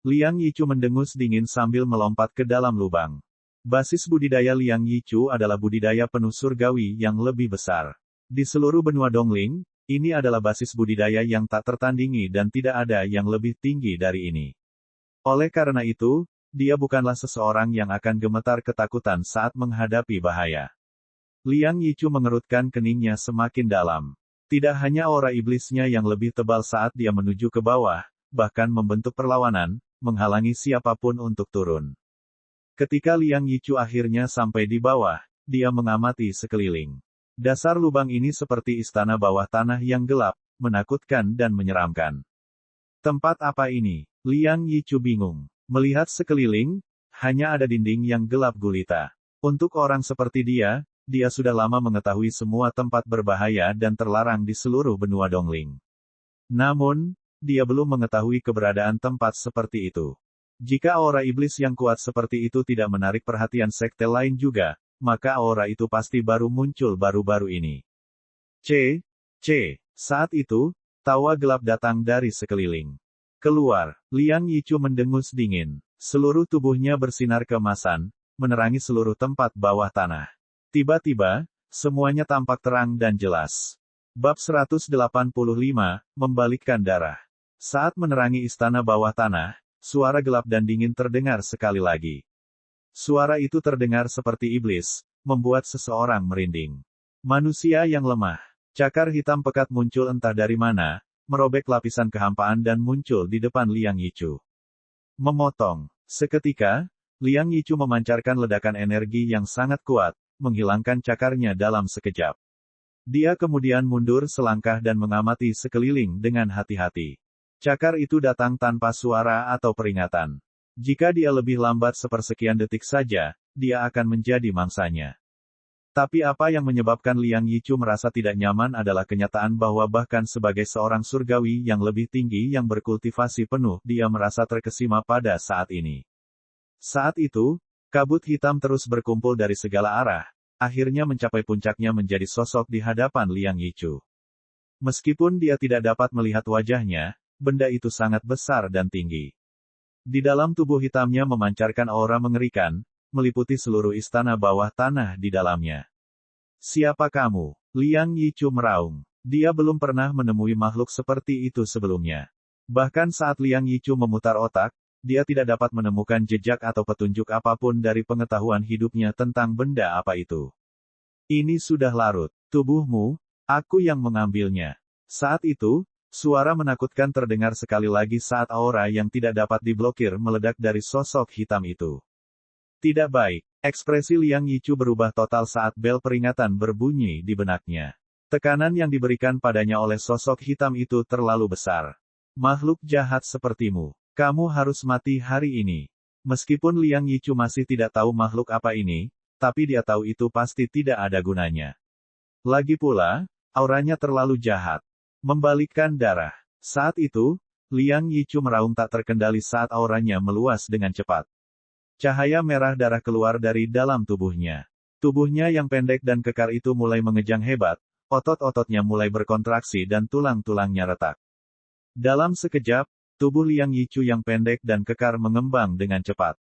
Liang Yichu mendengus dingin sambil melompat ke dalam lubang. Basis budidaya Liang Yichu adalah budidaya penuh surgawi yang lebih besar. Di seluruh benua Dongling, Ini adalah basis budidaya yang tak tertandingi dan tidak ada yang lebih tinggi dari ini. Oleh karena itu, dia bukanlah seseorang yang akan gemetar ketakutan saat menghadapi bahaya. Liang Yichu mengerutkan keningnya semakin dalam. Tidak hanya aura iblisnya yang lebih tebal saat dia menuju ke bawah, bahkan membentuk perlawanan, menghalangi siapapun untuk turun. Ketika Liang Yichu akhirnya sampai di bawah, dia mengamati sekeliling. Dasar lubang ini seperti istana bawah tanah yang gelap, menakutkan dan menyeramkan. Tempat apa ini? Liang Yichu bingung. Melihat sekeliling, hanya ada dinding yang gelap gulita. Untuk orang seperti dia sudah lama mengetahui semua tempat berbahaya dan terlarang di seluruh benua Dongling. Namun, dia belum mengetahui keberadaan tempat seperti itu. Jika aura iblis yang kuat seperti itu tidak menarik perhatian sekte lain juga, maka aura itu pasti baru muncul baru-baru ini. Saat itu, tawa gelap datang dari sekeliling. Keluar, Liang Yichu mendengus dingin. Seluruh tubuhnya bersinar keemasan, menerangi seluruh tempat bawah tanah. Tiba-tiba, semuanya tampak terang dan jelas. Bab 185, Membalikkan Darah. Saat menerangi istana bawah tanah, suara gelap dan dingin terdengar sekali lagi. Suara itu terdengar seperti iblis, membuat seseorang merinding. Manusia yang lemah. Cakar hitam pekat muncul entah dari mana, merobek lapisan kehampaan dan muncul di depan Liang Yichu. Memotong. Seketika, Liang Yichu memancarkan ledakan energi yang sangat kuat, menghilangkan cakarnya dalam sekejap. Dia kemudian mundur selangkah dan mengamati sekeliling dengan hati-hati. Cakar itu datang tanpa suara atau peringatan. Jika dia lebih lambat sepersekian detik saja, dia akan menjadi mangsanya. Tapi apa yang menyebabkan Liang Yichu merasa tidak nyaman adalah kenyataan bahwa bahkan sebagai seorang surgawi yang lebih tinggi yang berkultivasi penuh, dia merasa terkesima pada saat ini. Saat itu, kabut hitam terus berkumpul dari segala arah, akhirnya mencapai puncaknya menjadi sosok di hadapan Liang Yichu. Meskipun dia tidak dapat melihat wajahnya, benda itu sangat besar dan tinggi. Di dalam tubuh hitamnya memancarkan aura mengerikan, meliputi seluruh istana bawah tanah di dalamnya. Siapa kamu? Liang Yichu meraung. Dia belum pernah menemui makhluk seperti itu sebelumnya. Bahkan saat Liang Yichu memutar otak, dia tidak dapat menemukan jejak atau petunjuk apapun dari pengetahuan hidupnya tentang benda apa itu. Ini sudah larut. Tubuhmu, aku yang mengambilnya. Saat itu, suara menakutkan terdengar sekali lagi saat aura yang tidak dapat diblokir meledak dari sosok hitam itu. Tidak baik. Ekspresi Liang Yichu berubah total saat bel peringatan berbunyi di benaknya. Tekanan yang diberikan padanya oleh sosok hitam itu terlalu besar. Makhluk jahat sepertimu. Kamu harus mati hari ini. Meskipun Liang Yichu masih tidak tahu makhluk apa ini, tapi dia tahu itu pasti tidak ada gunanya. Lagi pula, auranya terlalu jahat. Membalikkan darah. Saat itu, Liang Yichu meraung tak terkendali saat auranya meluas dengan cepat. Cahaya merah darah keluar dari dalam tubuhnya. Tubuhnya yang pendek dan kekar itu mulai mengejang hebat, otot-ototnya mulai berkontraksi dan tulang-tulangnya retak. Dalam sekejap, tubuh Liang Yichu yang pendek dan kekar mengembang dengan cepat.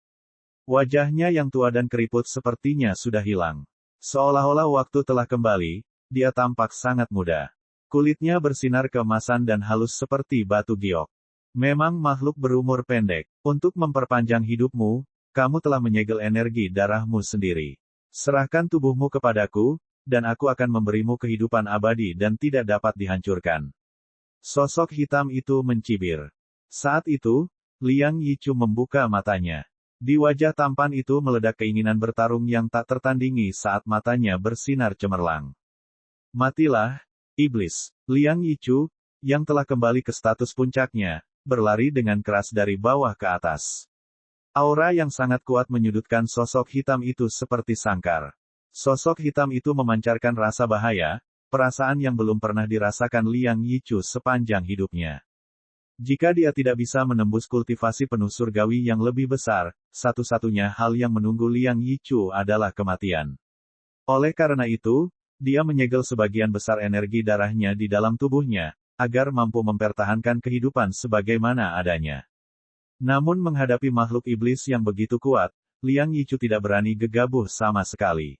Wajahnya yang tua dan keriput sepertinya sudah hilang. Seolah-olah waktu telah kembali, dia tampak sangat muda. Kulitnya bersinar keemasan dan halus seperti batu giok. Memang makhluk berumur pendek. Untuk memperpanjang hidupmu, kamu telah menyegel energi darahmu sendiri. Serahkan tubuhmu kepadaku, dan aku akan memberimu kehidupan abadi dan tidak dapat dihancurkan. Sosok hitam itu mencibir. Saat itu, Liang Yichu membuka matanya. Di wajah tampan itu meledak keinginan bertarung yang tak tertandingi saat matanya bersinar cemerlang. Matilah, iblis. Liang Yichu, yang telah kembali ke status puncaknya, berlari dengan keras dari bawah ke atas. Aura yang sangat kuat menyudutkan sosok hitam itu seperti sangkar. Sosok hitam itu memancarkan rasa bahaya, perasaan yang belum pernah dirasakan Liang Yichu sepanjang hidupnya. Jika dia tidak bisa menembus kultivasi penuh surgawi yang lebih besar, satu-satunya hal yang menunggu Liang Yichu adalah kematian. Oleh karena itu, dia menyegel sebagian besar energi darahnya di dalam tubuhnya, agar mampu mempertahankan kehidupan sebagaimana adanya. Namun menghadapi makhluk iblis yang begitu kuat, Liang Yichu tidak berani gegabah sama sekali.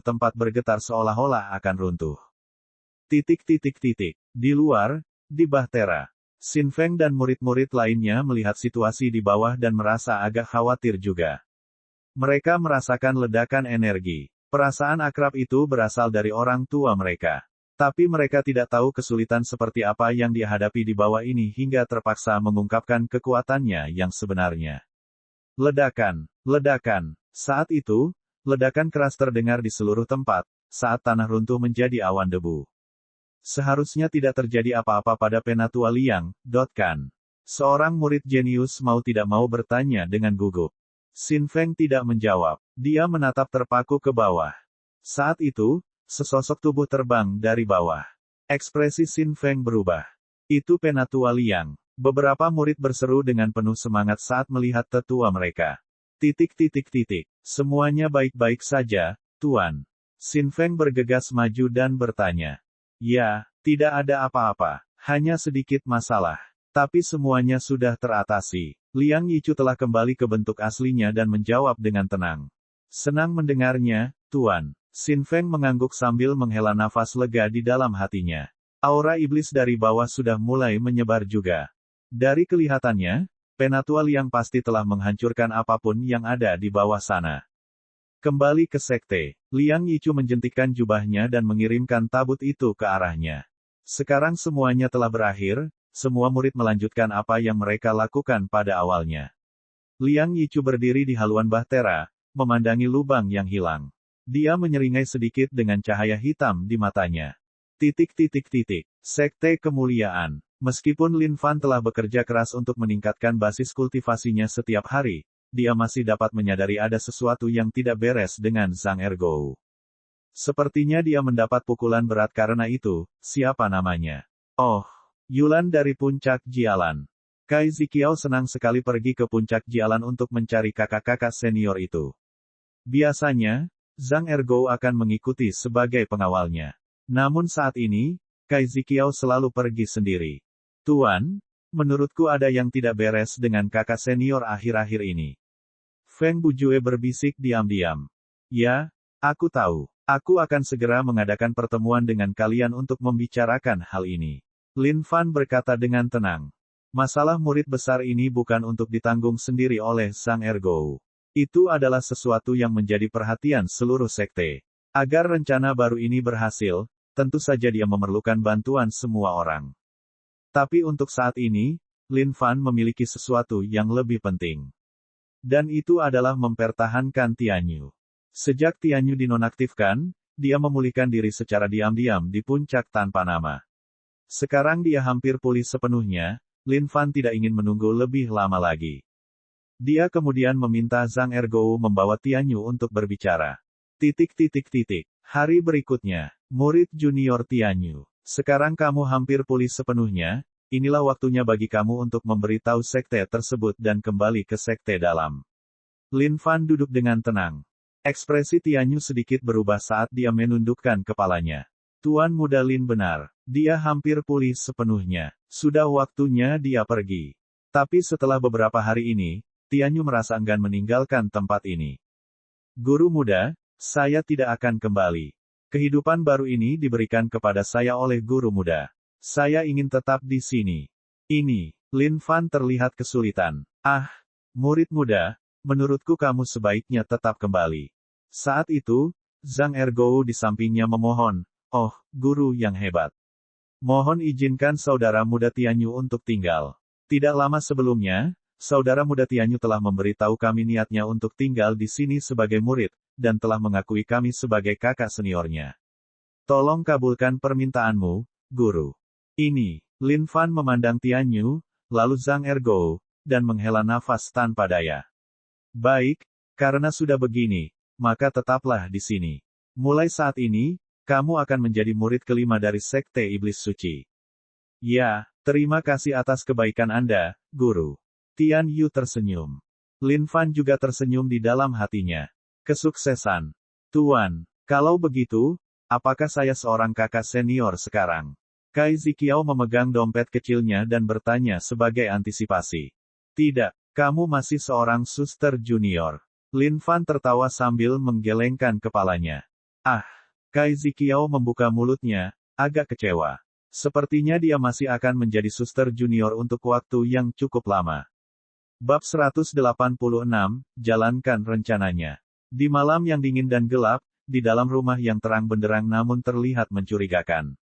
seluruh tempat bergetar seolah-olah akan runtuh. Di luar, di Bahtera, Xin Feng dan murid-murid lainnya melihat situasi di bawah dan merasa agak khawatir juga. Mereka merasakan ledakan energi. Perasaan akrab itu berasal dari orang tua mereka. Tapi mereka tidak tahu kesulitan seperti apa yang dia hadapi di bawah ini hingga terpaksa mengungkapkan kekuatannya yang sebenarnya. Ledakan. Saat itu, ledakan keras terdengar di seluruh tempat, saat tanah runtuh menjadi awan debu. Seharusnya tidak terjadi apa-apa pada Penatua Liang, kan? Seorang murid jenius mau tidak mau bertanya dengan gugup. Xin Feng tidak menjawab. Dia menatap terpaku ke bawah. Saat itu, sesosok tubuh terbang dari bawah. Ekspresi Xin Feng berubah. Itu Penatua Liang. Beberapa murid berseru dengan penuh semangat saat melihat tetua mereka. Semuanya baik-baik saja, Tuan. Xin Feng bergegas maju dan bertanya. Ya, tidak ada apa-apa. Hanya sedikit masalah. Tapi semuanya sudah teratasi. Liang Yichu telah kembali ke bentuk aslinya dan menjawab dengan tenang. Senang mendengarnya, Tuan. Xin Feng mengangguk sambil menghela nafas lega di dalam hatinya. Aura iblis dari bawah sudah mulai menyebar juga. Dari kelihatannya, Penatua Liang pasti telah menghancurkan apapun yang ada di bawah sana. Kembali ke sekte, Liang Yichu menjentikkan jubahnya dan mengirimkan tabut itu ke arahnya. Sekarang semuanya telah berakhir, semua murid melanjutkan apa yang mereka lakukan pada awalnya. Liang Yichu berdiri di haluan Bahtera, memandangi lubang yang hilang. Dia menyeringai sedikit dengan cahaya hitam di matanya. Sekte kemuliaan. Meskipun Lin Fan telah bekerja keras untuk meningkatkan basis kultivasinya setiap hari, dia masih dapat menyadari ada sesuatu yang tidak beres dengan Zhang Ergou. Sepertinya dia mendapat pukulan berat karena itu. Siapa namanya? Oh, Yulan dari Puncak Jialan. Kai Ziqiao senang sekali pergi ke Puncak Jialan untuk mencari kakak-kakak senior itu. Biasanya, Zhang Ergou akan mengikuti sebagai pengawalnya. Namun saat ini, Kai Ziqiao selalu pergi sendiri. Tuan, menurutku ada yang tidak beres dengan kakak senior akhir-akhir ini. Feng Bujue berbisik diam-diam. Ya, aku tahu. Aku akan segera mengadakan pertemuan dengan kalian untuk membicarakan hal ini. Lin Fan berkata dengan tenang. Masalah murid besar ini bukan untuk ditanggung sendiri oleh Zhang Ergou. Itu adalah sesuatu yang menjadi perhatian seluruh sekte. Agar rencana baru ini berhasil, tentu saja dia memerlukan bantuan semua orang. Tapi untuk saat ini, Lin Fan memiliki sesuatu yang lebih penting. Dan itu adalah mempertahankan Tianyu. Sejak Tianyu dinonaktifkan, dia memulihkan diri secara diam-diam di puncak tanpa nama. Sekarang dia hampir pulih sepenuhnya, Lin Fan tidak ingin menunggu lebih lama lagi. Dia kemudian meminta Zhang Ergou membawa Tianyu untuk berbicara. Hari berikutnya, murid junior Tianyu. Sekarang kamu hampir pulih sepenuhnya, inilah waktunya bagi kamu untuk memberitahu sekte tersebut dan kembali ke sekte dalam. Lin Fan duduk dengan tenang. Ekspresi Tianyu sedikit berubah saat dia menundukkan kepalanya. Tuan Muda Lin benar. Dia hampir pulih sepenuhnya. Sudah waktunya dia pergi. Tapi setelah beberapa hari ini, Tianyu merasa enggan meninggalkan tempat ini. Guru muda, saya tidak akan kembali. Kehidupan baru ini diberikan kepada saya oleh guru muda. Saya ingin tetap di sini. Ini, Lin Fan terlihat kesulitan. Ah, murid muda, menurutku kamu sebaiknya tetap kembali. Saat itu, Zhang Ergou di sampingnya memohon, oh, guru yang hebat. Mohon izinkan saudara muda Tianyu untuk tinggal. Tidak lama sebelumnya, saudara muda Tianyu telah memberitahu kami niatnya untuk tinggal di sini sebagai murid, dan telah mengakui kami sebagai kakak seniornya. Tolong kabulkan permintaanmu, guru. Ini, Lin Fan memandang Tianyu, lalu Zhang Ergou, dan menghela nafas tanpa daya. Baik, karena sudah begini, maka tetaplah di sini. Mulai saat ini, kamu akan menjadi murid kelima dari Sekte Iblis Suci. Ya, terima kasih atas kebaikan Anda, guru. Tianyu tersenyum. Lin Fan juga tersenyum di dalam hatinya. Kesuksesan. Tuan, kalau begitu, apakah saya seorang kakak senior sekarang? Kai Ziqiao memegang dompet kecilnya dan bertanya sebagai antisipasi. Tidak, kamu masih seorang suster junior. Lin Fan tertawa sambil menggelengkan kepalanya. Ah, Kai Ziqiao membuka mulutnya, agak kecewa. Sepertinya dia masih akan menjadi suster junior untuk waktu yang cukup lama. Bab 186, jalankan rencananya. Di malam yang dingin dan gelap, di dalam rumah yang terang benderang namun terlihat mencurigakan.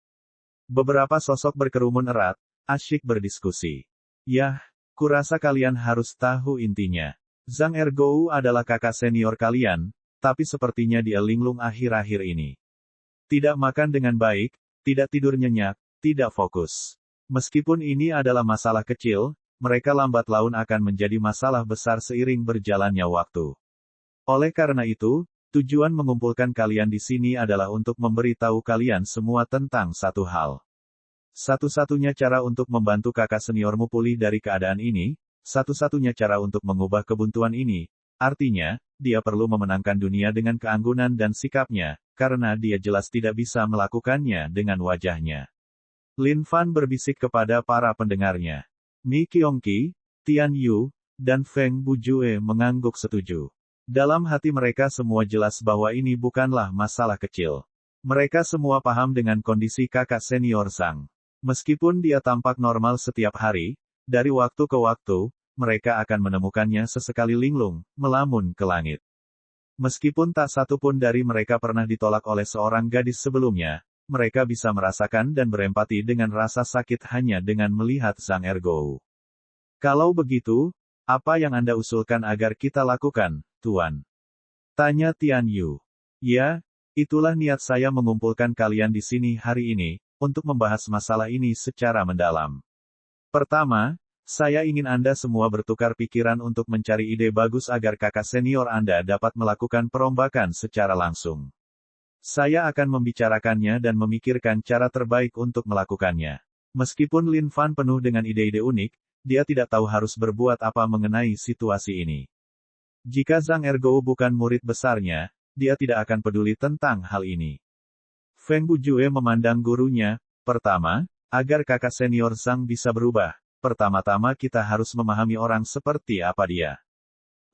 Beberapa sosok berkerumun erat, asyik berdiskusi. Yah, kurasa kalian harus tahu intinya. Zhang Ergou adalah kakak senior kalian, tapi sepertinya dia linglung akhir-akhir ini. Tidak makan dengan baik, tidak tidur nyenyak, tidak fokus. Meskipun ini adalah masalah kecil, mereka lambat laun akan menjadi masalah besar seiring berjalannya waktu. Oleh karena itu, tujuan mengumpulkan kalian di sini adalah untuk memberitahu kalian semua tentang satu hal. Satu-satunya cara untuk membantu kakak seniormu pulih dari keadaan ini, satu-satunya cara untuk mengubah kebuntuan ini, artinya, dia perlu memenangkan dunia dengan keanggunan dan sikapnya, karena dia jelas tidak bisa melakukannya dengan wajahnya. Lin Fan berbisik kepada para pendengarnya. Mi Qiongqi, Tian Yu, dan Feng Bujue mengangguk setuju. Dalam hati mereka semua jelas bahwa ini bukanlah masalah kecil. Mereka semua paham dengan kondisi kakak senior Zhang. Meskipun dia tampak normal setiap hari, dari waktu ke waktu, mereka akan menemukannya sesekali linglung, melamun ke langit. Meskipun tak satu pun dari mereka pernah ditolak oleh seorang gadis sebelumnya, mereka bisa merasakan dan berempati dengan rasa sakit hanya dengan melihat Zhang Ergou. Kalau begitu, apa yang Anda usulkan agar kita lakukan, Tuan? Tanya Tian Yu. Ya, itulah niat saya mengumpulkan kalian di sini hari ini, untuk membahas masalah ini secara mendalam. Pertama, saya ingin Anda semua bertukar pikiran untuk mencari ide bagus agar kakak senior Anda dapat melakukan perombakan secara langsung. Saya akan membicarakannya dan memikirkan cara terbaik untuk melakukannya. Meskipun Lin Fan penuh dengan ide-ide unik, dia tidak tahu harus berbuat apa mengenai situasi ini. Jika Zhang Ergou bukan murid besarnya, dia tidak akan peduli tentang hal ini. Feng Bujue memandang gurunya. Pertama, agar kakak senior Zhang bisa berubah, pertama-tama kita harus memahami orang seperti apa dia.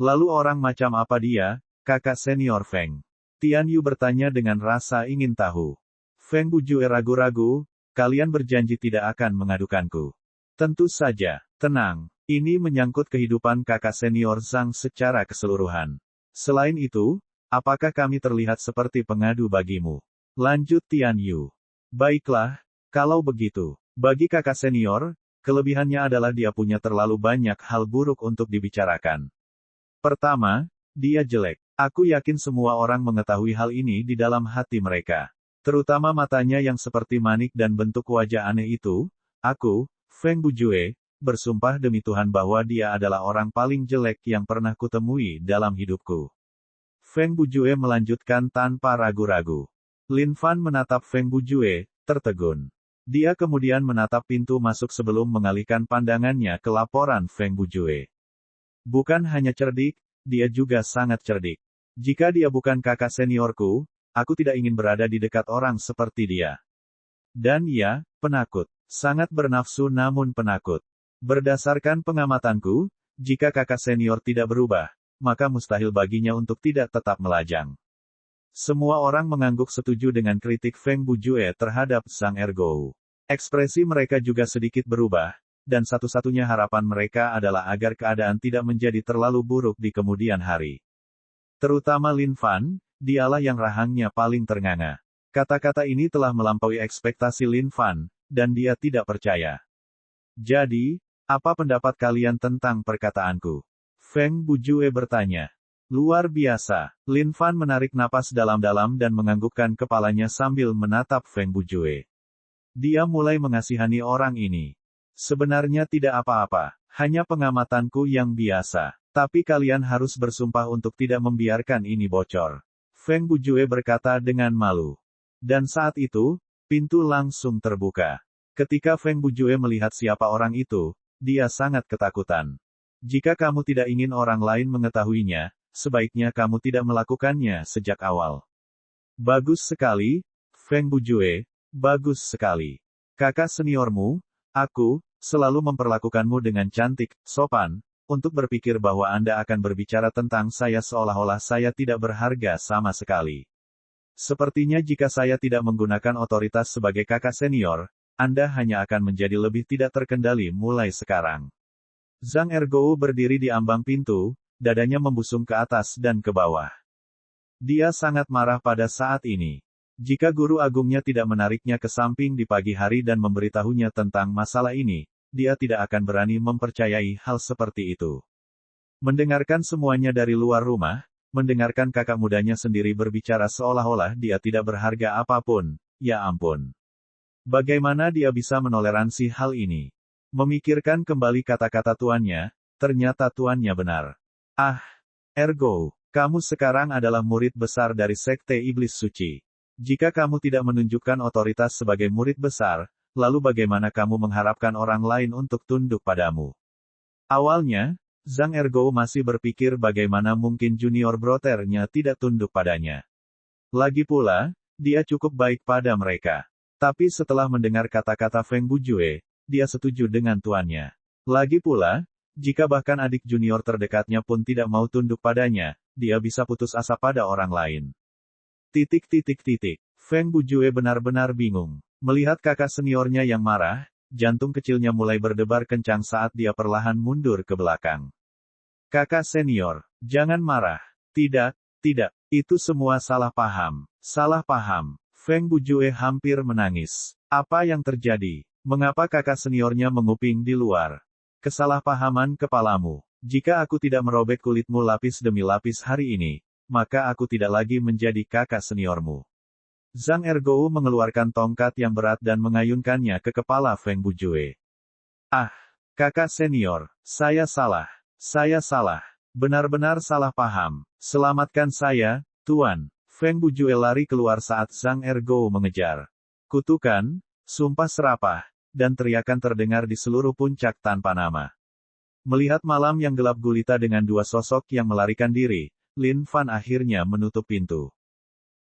Lalu orang macam apa dia, kakak senior Feng? Tian Yu bertanya dengan rasa ingin tahu. Feng Bujue ragu-ragu, kalian berjanji tidak akan mengadukanku. Tentu saja, tenang. Ini menyangkut kehidupan kakak senior Zhang secara keseluruhan. Selain itu, apakah kami terlihat seperti pengadu bagimu? Lanjut Tian Yu. Baiklah, kalau begitu. Bagi kakak senior, kelebihannya adalah dia punya terlalu banyak hal buruk untuk dibicarakan. Pertama, dia jelek. Aku yakin semua orang mengetahui hal ini di dalam hati mereka. Terutama matanya yang seperti manik dan bentuk wajah aneh itu. Aku, Feng Bujue, bersumpah demi Tuhan bahwa dia adalah orang paling jelek yang pernah kutemui dalam hidupku. Feng Bujue melanjutkan tanpa ragu-ragu. Lin Fan menatap Feng Bujue, tertegun. Dia kemudian menatap pintu masuk sebelum mengalihkan pandangannya ke laporan Feng Bujue. Bukan hanya cerdik, dia juga sangat cerdik. Jika dia bukan kakak seniorku, aku tidak ingin berada di dekat orang seperti dia. Dan ia, penakut. Sangat bernafsu namun penakut. Berdasarkan pengamatanku, jika kakak senior tidak berubah, maka mustahil baginya untuk tidak tetap melajang. Semua orang mengangguk setuju dengan kritik Feng Bujue terhadap Zhang Ergou. Ekspresi mereka juga sedikit berubah, dan satu-satunya harapan mereka adalah agar keadaan tidak menjadi terlalu buruk di kemudian hari. Terutama Lin Fan, dialah yang rahangnya paling ternganga. Kata-kata ini telah melampaui ekspektasi Lin Fan, dan dia tidak percaya. Jadi, apa pendapat kalian tentang perkataanku? Feng Bujue bertanya. Luar biasa. Lin Fan menarik napas dalam-dalam dan menganggukkan kepalanya sambil menatap Feng Bujue. Dia mulai mengasihani orang ini. Sebenarnya tidak apa-apa, hanya pengamatanku yang biasa. Tapi kalian harus bersumpah untuk tidak membiarkan ini bocor. Feng Bujue berkata dengan malu. Dan saat itu, pintu langsung terbuka. Ketika Feng Bujue melihat siapa orang itu, dia sangat ketakutan. Jika kamu tidak ingin orang lain mengetahuinya, sebaiknya kamu tidak melakukannya sejak awal. Bagus sekali, Feng Bujue, bagus sekali. Kakak seniormu, aku, selalu memperlakukanmu dengan cantik, sopan, untuk berpikir bahwa Anda akan berbicara tentang saya seolah-olah saya tidak berharga sama sekali. Sepertinya jika saya tidak menggunakan otoritas sebagai kakak senior, Anda hanya akan menjadi lebih tidak terkendali mulai sekarang. Zhang Ergou berdiri di ambang pintu, dadanya membusung ke atas dan ke bawah. Dia sangat marah pada saat ini. Jika guru agungnya tidak menariknya ke samping di pagi hari dan memberitahunya tentang masalah ini, dia tidak akan berani mempercayai hal seperti itu. Mendengarkan semuanya dari luar rumah, mendengarkan kakak mudanya sendiri berbicara seolah-olah dia tidak berharga apapun, ya ampun. Bagaimana dia bisa menoleransi hal ini? Memikirkan kembali kata-kata tuannya, ternyata tuannya benar. Ah, Ergou, kamu sekarang adalah murid besar dari Sekte Iblis Suci. Jika kamu tidak menunjukkan otoritas sebagai murid besar, lalu bagaimana kamu mengharapkan orang lain untuk tunduk padamu? Awalnya, Zhang Ergou masih berpikir bagaimana mungkin junior brothernya tidak tunduk padanya. Lagi pula, dia cukup baik pada mereka. Tapi setelah mendengar kata-kata Feng Bujue, dia setuju dengan tuannya. Lagi pula, jika bahkan adik junior terdekatnya pun tidak mau tunduk padanya, dia bisa putus asa pada orang lain. Feng Bujue benar-benar bingung. Melihat kakak seniornya yang marah, jantung kecilnya mulai berdebar kencang saat dia perlahan mundur ke belakang. Kakak senior, jangan marah. Tidak, itu semua salah paham. Salah paham. Feng Bujue hampir menangis. Apa yang terjadi? Mengapa kakak seniornya menguping di luar? Kesalahpahaman kepalamu. Jika aku tidak merobek kulitmu lapis demi lapis hari ini, maka aku tidak lagi menjadi kakak seniormu. Zhang Ergou mengeluarkan tongkat yang berat dan mengayunkannya ke kepala Feng Bujue. Ah, kakak senior, saya salah. Benar-benar salah paham. Selamatkan saya, Tuan. Feng Bujue lari keluar saat Zhang Ergou mengejar. Kutukan, sumpah serapah, dan teriakan terdengar di seluruh puncak tanpa nama. Melihat malam yang gelap gulita dengan dua sosok yang melarikan diri, Lin Fan akhirnya menutup pintu.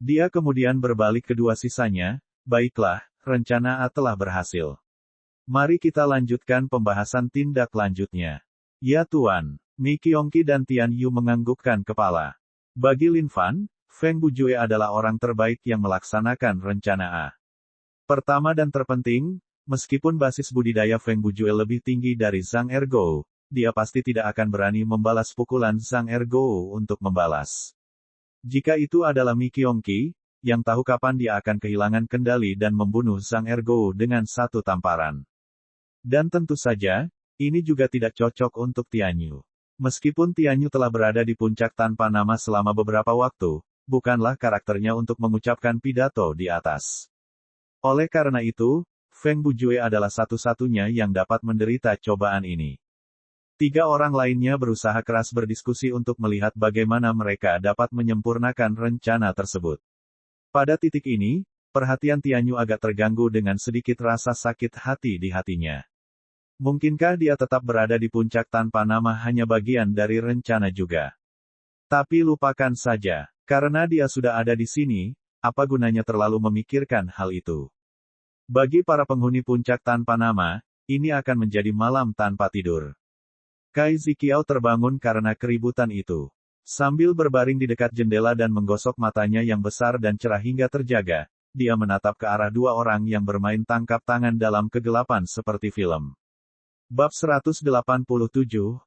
Dia kemudian berbalik kedua sisanya, baiklah, rencana A telah berhasil. Mari kita lanjutkan pembahasan tindak lanjutnya. Ya Tuan, Mi Qiongqi dan Tian Yu menganggukkan kepala. Bagi Lin Fan, Feng Bujue adalah orang terbaik yang melaksanakan rencana A. Pertama dan terpenting, meskipun basis budidaya Feng Bujue lebih tinggi dari Zhang Ergou, dia pasti tidak akan berani membalas pukulan Zhang Ergou untuk membalas. Jika itu adalah Mi Qiongqi, yang tahu kapan dia akan kehilangan kendali dan membunuh Zhang Ergou dengan satu tamparan. Dan tentu saja, ini juga tidak cocok untuk Tian Yu. Meskipun Tian Yu telah berada di puncak tanpa nama selama beberapa waktu, bukanlah karakternya untuk mengucapkan pidato di atas. Oleh karena itu, Feng Bujue adalah satu-satunya yang dapat menderita cobaan ini. 3 orang lainnya berusaha keras berdiskusi untuk melihat bagaimana mereka dapat menyempurnakan rencana tersebut. Pada titik ini, perhatian Tian Yu agak terganggu dengan sedikit rasa sakit hati di hatinya. Mungkinkah dia tetap berada di puncak tanpa nama hanya bagian dari rencana juga? Tapi lupakan saja, karena dia sudah ada di sini, apa gunanya terlalu memikirkan hal itu? Bagi para penghuni puncak tanpa nama, ini akan menjadi malam tanpa tidur. Kai Ziqiao terbangun karena keributan itu. Sambil berbaring di dekat jendela dan menggosok matanya yang besar dan cerah hingga terjaga, dia menatap ke arah 2 orang yang bermain tangkap tangan dalam kegelapan seperti film. Bab 187,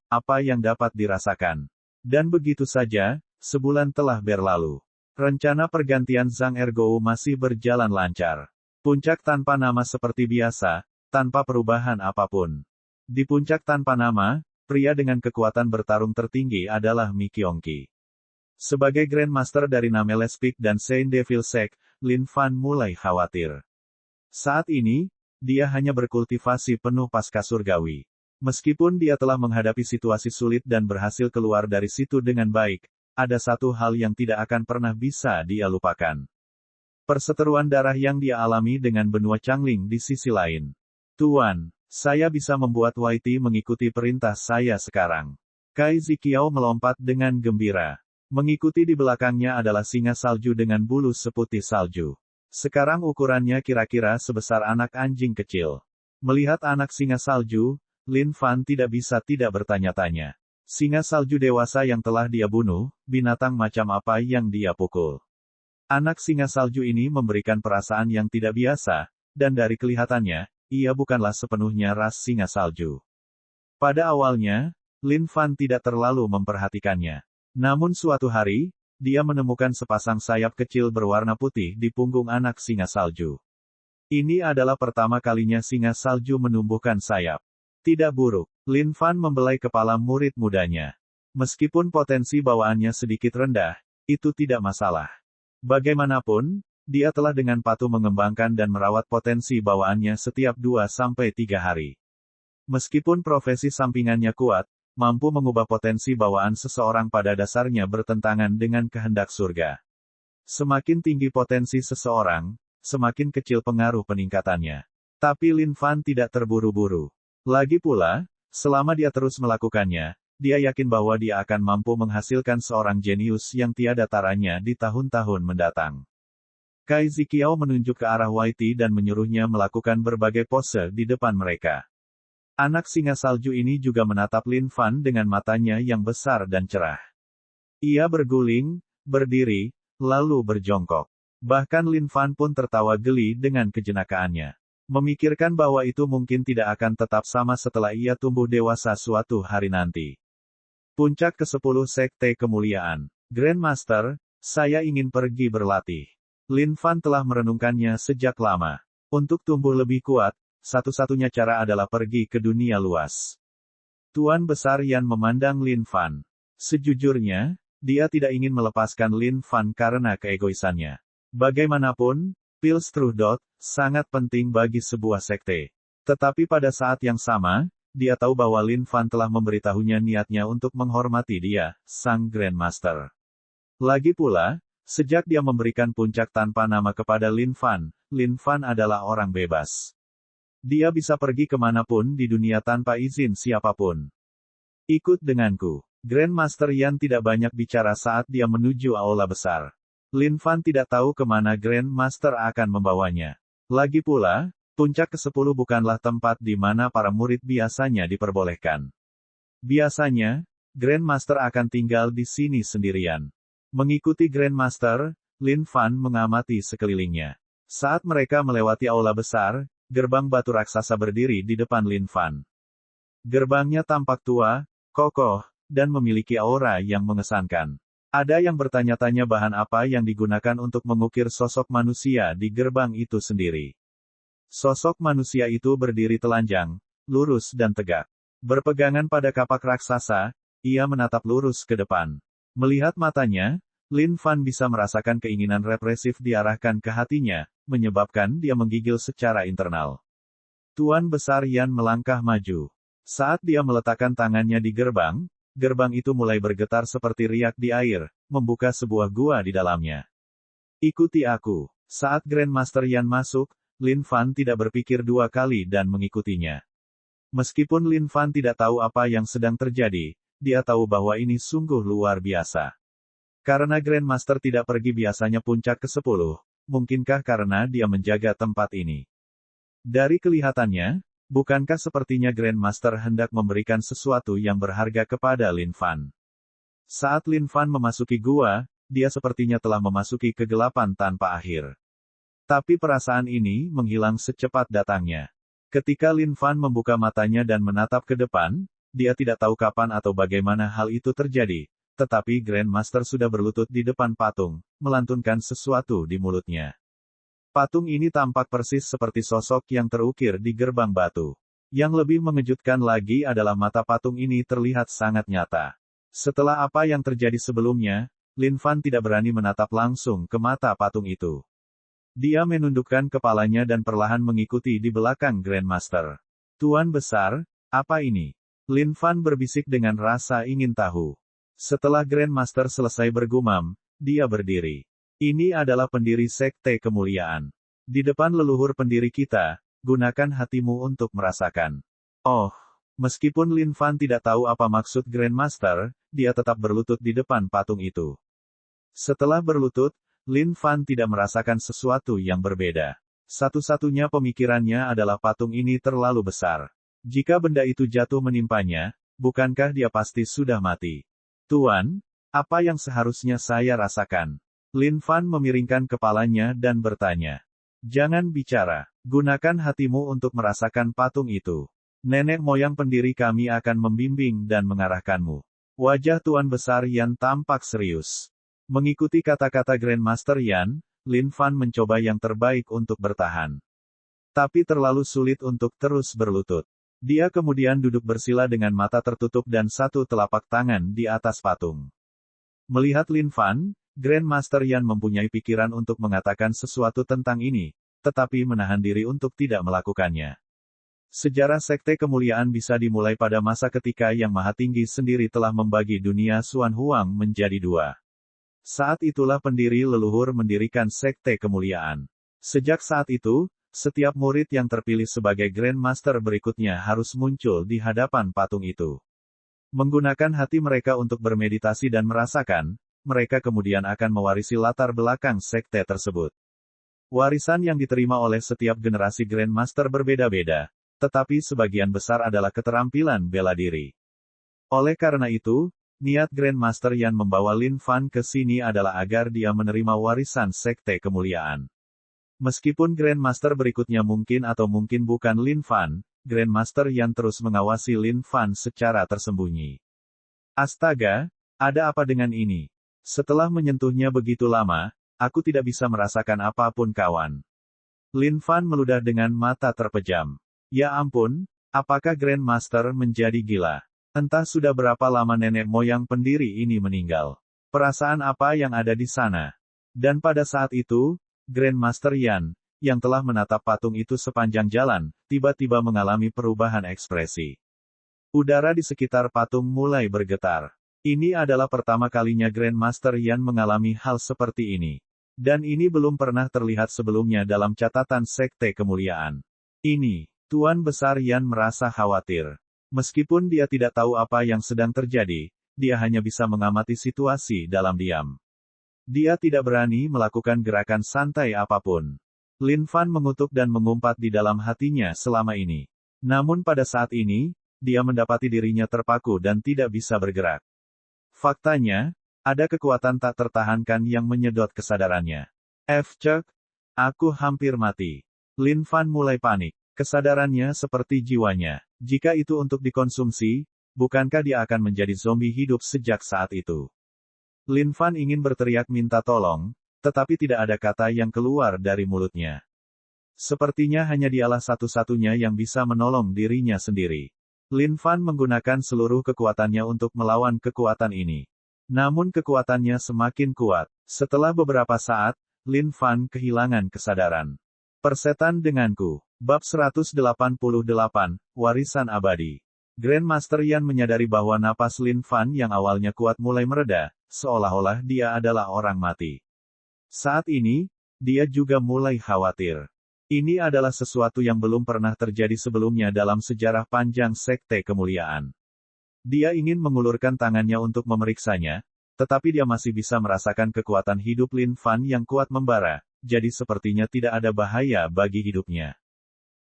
apa yang dapat dirasakan. Dan begitu saja, sebulan telah berlalu. Rencana pergantian Zhang Ergou masih berjalan lancar. Puncak tanpa nama seperti biasa, tanpa perubahan apapun. Di puncak tanpa nama, pria dengan kekuatan bertarung tertinggi adalah Mi Qiongqi. Sebagai Grandmaster dari Nameless Peak dan Saint Devil Sect, Lin Fan mulai khawatir. Saat ini, dia hanya berkultivasi penuh pasca surgawi. Meskipun dia telah menghadapi situasi sulit dan berhasil keluar dari situ dengan baik, ada satu hal yang tidak akan pernah bisa dia lupakan. Perseteruan darah yang dia alami dengan benua Changling di sisi lain. Tuan, saya bisa membuat YT mengikuti perintah saya sekarang. Kai Ziqiao melompat dengan gembira. Mengikuti di belakangnya adalah singa salju dengan bulu seputih salju. Sekarang ukurannya kira-kira sebesar anak anjing kecil. Melihat anak singa salju, Lin Fan tidak bisa tidak bertanya-tanya. Singa salju dewasa yang telah dia bunuh, binatang macam apa yang dia pukul? Anak singa salju ini memberikan perasaan yang tidak biasa, dan dari kelihatannya, ia bukanlah sepenuhnya ras singa salju. Pada awalnya, Lin Fan tidak terlalu memperhatikannya. Namun suatu hari, dia menemukan sepasang sayap kecil berwarna putih di punggung anak singa salju. Ini adalah pertama kalinya singa salju menumbuhkan sayap. Tidak buruk, Lin Fan membelai kepala murid mudanya. Meskipun potensi bawaannya sedikit rendah, itu tidak masalah. Bagaimanapun, dia telah dengan patuh mengembangkan dan merawat potensi bawaannya setiap 2-3 hari. Meskipun profesi sampingannya kuat, mampu mengubah potensi bawaan seseorang pada dasarnya bertentangan dengan kehendak surga. Semakin tinggi potensi seseorang, semakin kecil pengaruh peningkatannya. Tapi Lin Fan tidak terburu-buru. Lagi pula, selama dia terus melakukannya, dia yakin bahwa dia akan mampu menghasilkan seorang jenius yang tiada taranya di tahun-tahun mendatang. Kai Ziqiao menunjuk ke arah Whitey dan menyuruhnya melakukan berbagai pose di depan mereka. Anak singa salju ini juga menatap Lin Fan dengan matanya yang besar dan cerah. Ia berguling, berdiri, lalu berjongkok. Bahkan Lin Fan pun tertawa geli dengan kejenakaannya. Memikirkan bahwa itu mungkin tidak akan tetap sama setelah ia tumbuh dewasa suatu hari nanti. Puncak ke-10 Sekte Kemuliaan. Grandmaster, saya ingin pergi berlatih. Lin Fan telah merenungkannya sejak lama. Untuk tumbuh lebih kuat, satu-satunya cara adalah pergi ke dunia luas. Tuan Besar Yan memandang Lin Fan. Sejujurnya, dia tidak ingin melepaskan Lin Fan karena keegoisannya. Bagaimanapun, Pilstrudot sangat penting bagi sebuah sekte. Tetapi pada saat yang sama, dia tahu bahwa Lin Fan telah memberitahunya niatnya untuk menghormati dia, sang Grandmaster. Lagi pula, sejak dia memberikan puncak tanpa nama kepada Lin Fan adalah orang bebas. Dia bisa pergi kemanapun di dunia tanpa izin siapapun. Ikut denganku. Grandmaster Yan tidak banyak bicara saat dia menuju aula besar. Lin Fan tidak tahu kemana Grandmaster akan membawanya. Lagi pula, puncak ke-10 bukanlah tempat di mana para murid biasanya diperbolehkan. Biasanya, Grandmaster akan tinggal di sini sendirian. Mengikuti Grandmaster, Lin Fan mengamati sekelilingnya. Saat mereka melewati aula besar, gerbang batu raksasa berdiri di depan Lin Fan. Gerbangnya tampak tua, kokoh, dan memiliki aura yang mengesankan. Ada yang bertanya-tanya bahan apa yang digunakan untuk mengukir sosok manusia di gerbang itu sendiri. Sosok manusia itu berdiri telanjang, lurus dan tegak. Berpegangan pada kapak raksasa, ia menatap lurus ke depan. Melihat matanya, Lin Fan bisa merasakan keinginan represif diarahkan ke hatinya, menyebabkan dia menggigil secara internal. Tuan Besar Yan melangkah maju. Saat dia meletakkan tangannya di gerbang, gerbang itu mulai bergetar seperti riak di air, membuka sebuah gua di dalamnya. Ikuti aku. Saat Grandmaster Yan masuk, Lin Fan tidak berpikir dua kali dan mengikutinya. Meskipun Lin Fan tidak tahu apa yang sedang terjadi, dia tahu bahwa ini sungguh luar biasa. Karena Grandmaster tidak pergi biasanya puncak ke-10, mungkinkah karena dia menjaga tempat ini? Dari kelihatannya, bukankah sepertinya Grandmaster hendak memberikan sesuatu yang berharga kepada Lin Fan? Saat Lin Fan memasuki gua, dia sepertinya telah memasuki kegelapan tanpa akhir. Tapi perasaan ini menghilang secepat datangnya. Ketika Lin Fan membuka matanya dan menatap ke depan, dia tidak tahu kapan atau bagaimana hal itu terjadi. Tetapi Grandmaster sudah berlutut di depan patung, melantunkan sesuatu di mulutnya. Patung ini tampak persis seperti sosok yang terukir di gerbang batu. Yang lebih mengejutkan lagi adalah mata patung ini terlihat sangat nyata. Setelah apa yang terjadi sebelumnya, Lin Fan tidak berani menatap langsung ke mata patung itu. Dia menundukkan kepalanya dan perlahan mengikuti di belakang Grandmaster. Tuan Besar, apa ini? Lin Fan berbisik dengan rasa ingin tahu. Setelah Grandmaster selesai bergumam, dia berdiri. Ini adalah pendiri Sekte Kemuliaan. Di depan leluhur pendiri kita, gunakan hatimu untuk merasakan. Oh, meskipun Lin Fan tidak tahu apa maksud Grandmaster, dia tetap berlutut di depan patung itu. Setelah berlutut, Lin Fan tidak merasakan sesuatu yang berbeda. Satu-satunya pemikirannya adalah patung ini terlalu besar. Jika benda itu jatuh menimpanya, bukankah dia pasti sudah mati? Tuan, apa yang seharusnya saya rasakan? Lin Fan memiringkan kepalanya dan bertanya. Jangan bicara, gunakan hatimu untuk merasakan patung itu. Nenek moyang pendiri kami akan membimbing dan mengarahkanmu. Wajah Tuan Besar Yan tampak serius. Mengikuti kata-kata Grandmaster Yan, Lin Fan mencoba yang terbaik untuk bertahan. Tapi terlalu sulit untuk terus berlutut. Dia kemudian duduk bersila dengan mata tertutup dan satu telapak tangan di atas patung. Melihat Lin Fan, Grandmaster Yan mempunyai pikiran untuk mengatakan sesuatu tentang ini, tetapi menahan diri untuk tidak melakukannya. Sejarah Sekte Kemuliaan bisa dimulai pada masa ketika Yang Maha Tinggi sendiri telah membagi dunia Xuan Huang menjadi dua. Saat itulah pendiri leluhur mendirikan Sekte Kemuliaan. Sejak saat itu, setiap murid yang terpilih sebagai Grandmaster berikutnya harus muncul di hadapan patung itu. Menggunakan hati mereka untuk bermeditasi dan merasakan, mereka kemudian akan mewarisi latar belakang sekte tersebut. Warisan yang diterima oleh setiap generasi Grandmaster berbeda-beda, tetapi sebagian besar adalah keterampilan bela diri. Oleh karena itu, niat Grandmaster Yan membawa Lin Fan ke sini adalah agar dia menerima warisan Sekte Kemuliaan. Meskipun Grandmaster berikutnya mungkin atau mungkin bukan Lin Fan, Grandmaster Yan terus mengawasi Lin Fan secara tersembunyi. Astaga, ada apa dengan ini? Setelah menyentuhnya begitu lama, aku tidak bisa merasakan apapun kawan. Lin Fan meludah dengan mata terpejam. Ya ampun, apakah Grandmaster menjadi gila? Entah sudah berapa lama nenek moyang pendiri ini meninggal. Perasaan apa yang ada di sana? Dan pada saat itu, Grandmaster Yan, yang telah menatap patung itu sepanjang jalan, tiba-tiba mengalami perubahan ekspresi. Udara di sekitar patung mulai bergetar. Ini adalah pertama kalinya Grandmaster Yan mengalami hal seperti ini. Dan ini belum pernah terlihat sebelumnya dalam catatan Sekte Kemuliaan. Ini, Tuan Besar Yan merasa khawatir. Meskipun dia tidak tahu apa yang sedang terjadi, dia hanya bisa mengamati situasi dalam diam. Dia tidak berani melakukan gerakan santai apapun. Lin Fan mengutuk dan mengumpat di dalam hatinya selama ini. Namun pada saat ini, dia mendapati dirinya terpaku dan tidak bisa bergerak. Faktanya, ada kekuatan tak tertahankan yang menyedot kesadarannya. Cek, aku hampir mati. Lin Fan mulai panik. Kesadarannya seperti jiwanya. Jika itu untuk dikonsumsi, bukankah dia akan menjadi zombie hidup sejak saat itu? Lin Fan ingin berteriak minta tolong, tetapi tidak ada kata yang keluar dari mulutnya. Sepertinya hanya dialah satu-satunya yang bisa menolong dirinya sendiri. Lin Fan menggunakan seluruh kekuatannya untuk melawan kekuatan ini. Namun kekuatannya semakin kuat. Setelah beberapa saat, Lin Fan kehilangan kesadaran. Persetan denganku. Bab 188, Warisan Abadi. Grandmaster Yan menyadari bahwa napas Lin Fan yang awalnya kuat mulai mereda, seolah-olah dia adalah orang mati. Saat ini, dia juga mulai khawatir. Ini adalah sesuatu yang belum pernah terjadi sebelumnya dalam sejarah panjang Sekte Kemuliaan. Dia ingin mengulurkan tangannya untuk memeriksanya, tetapi dia masih bisa merasakan kekuatan hidup Lin Fan yang kuat membara, jadi sepertinya tidak ada bahaya bagi hidupnya.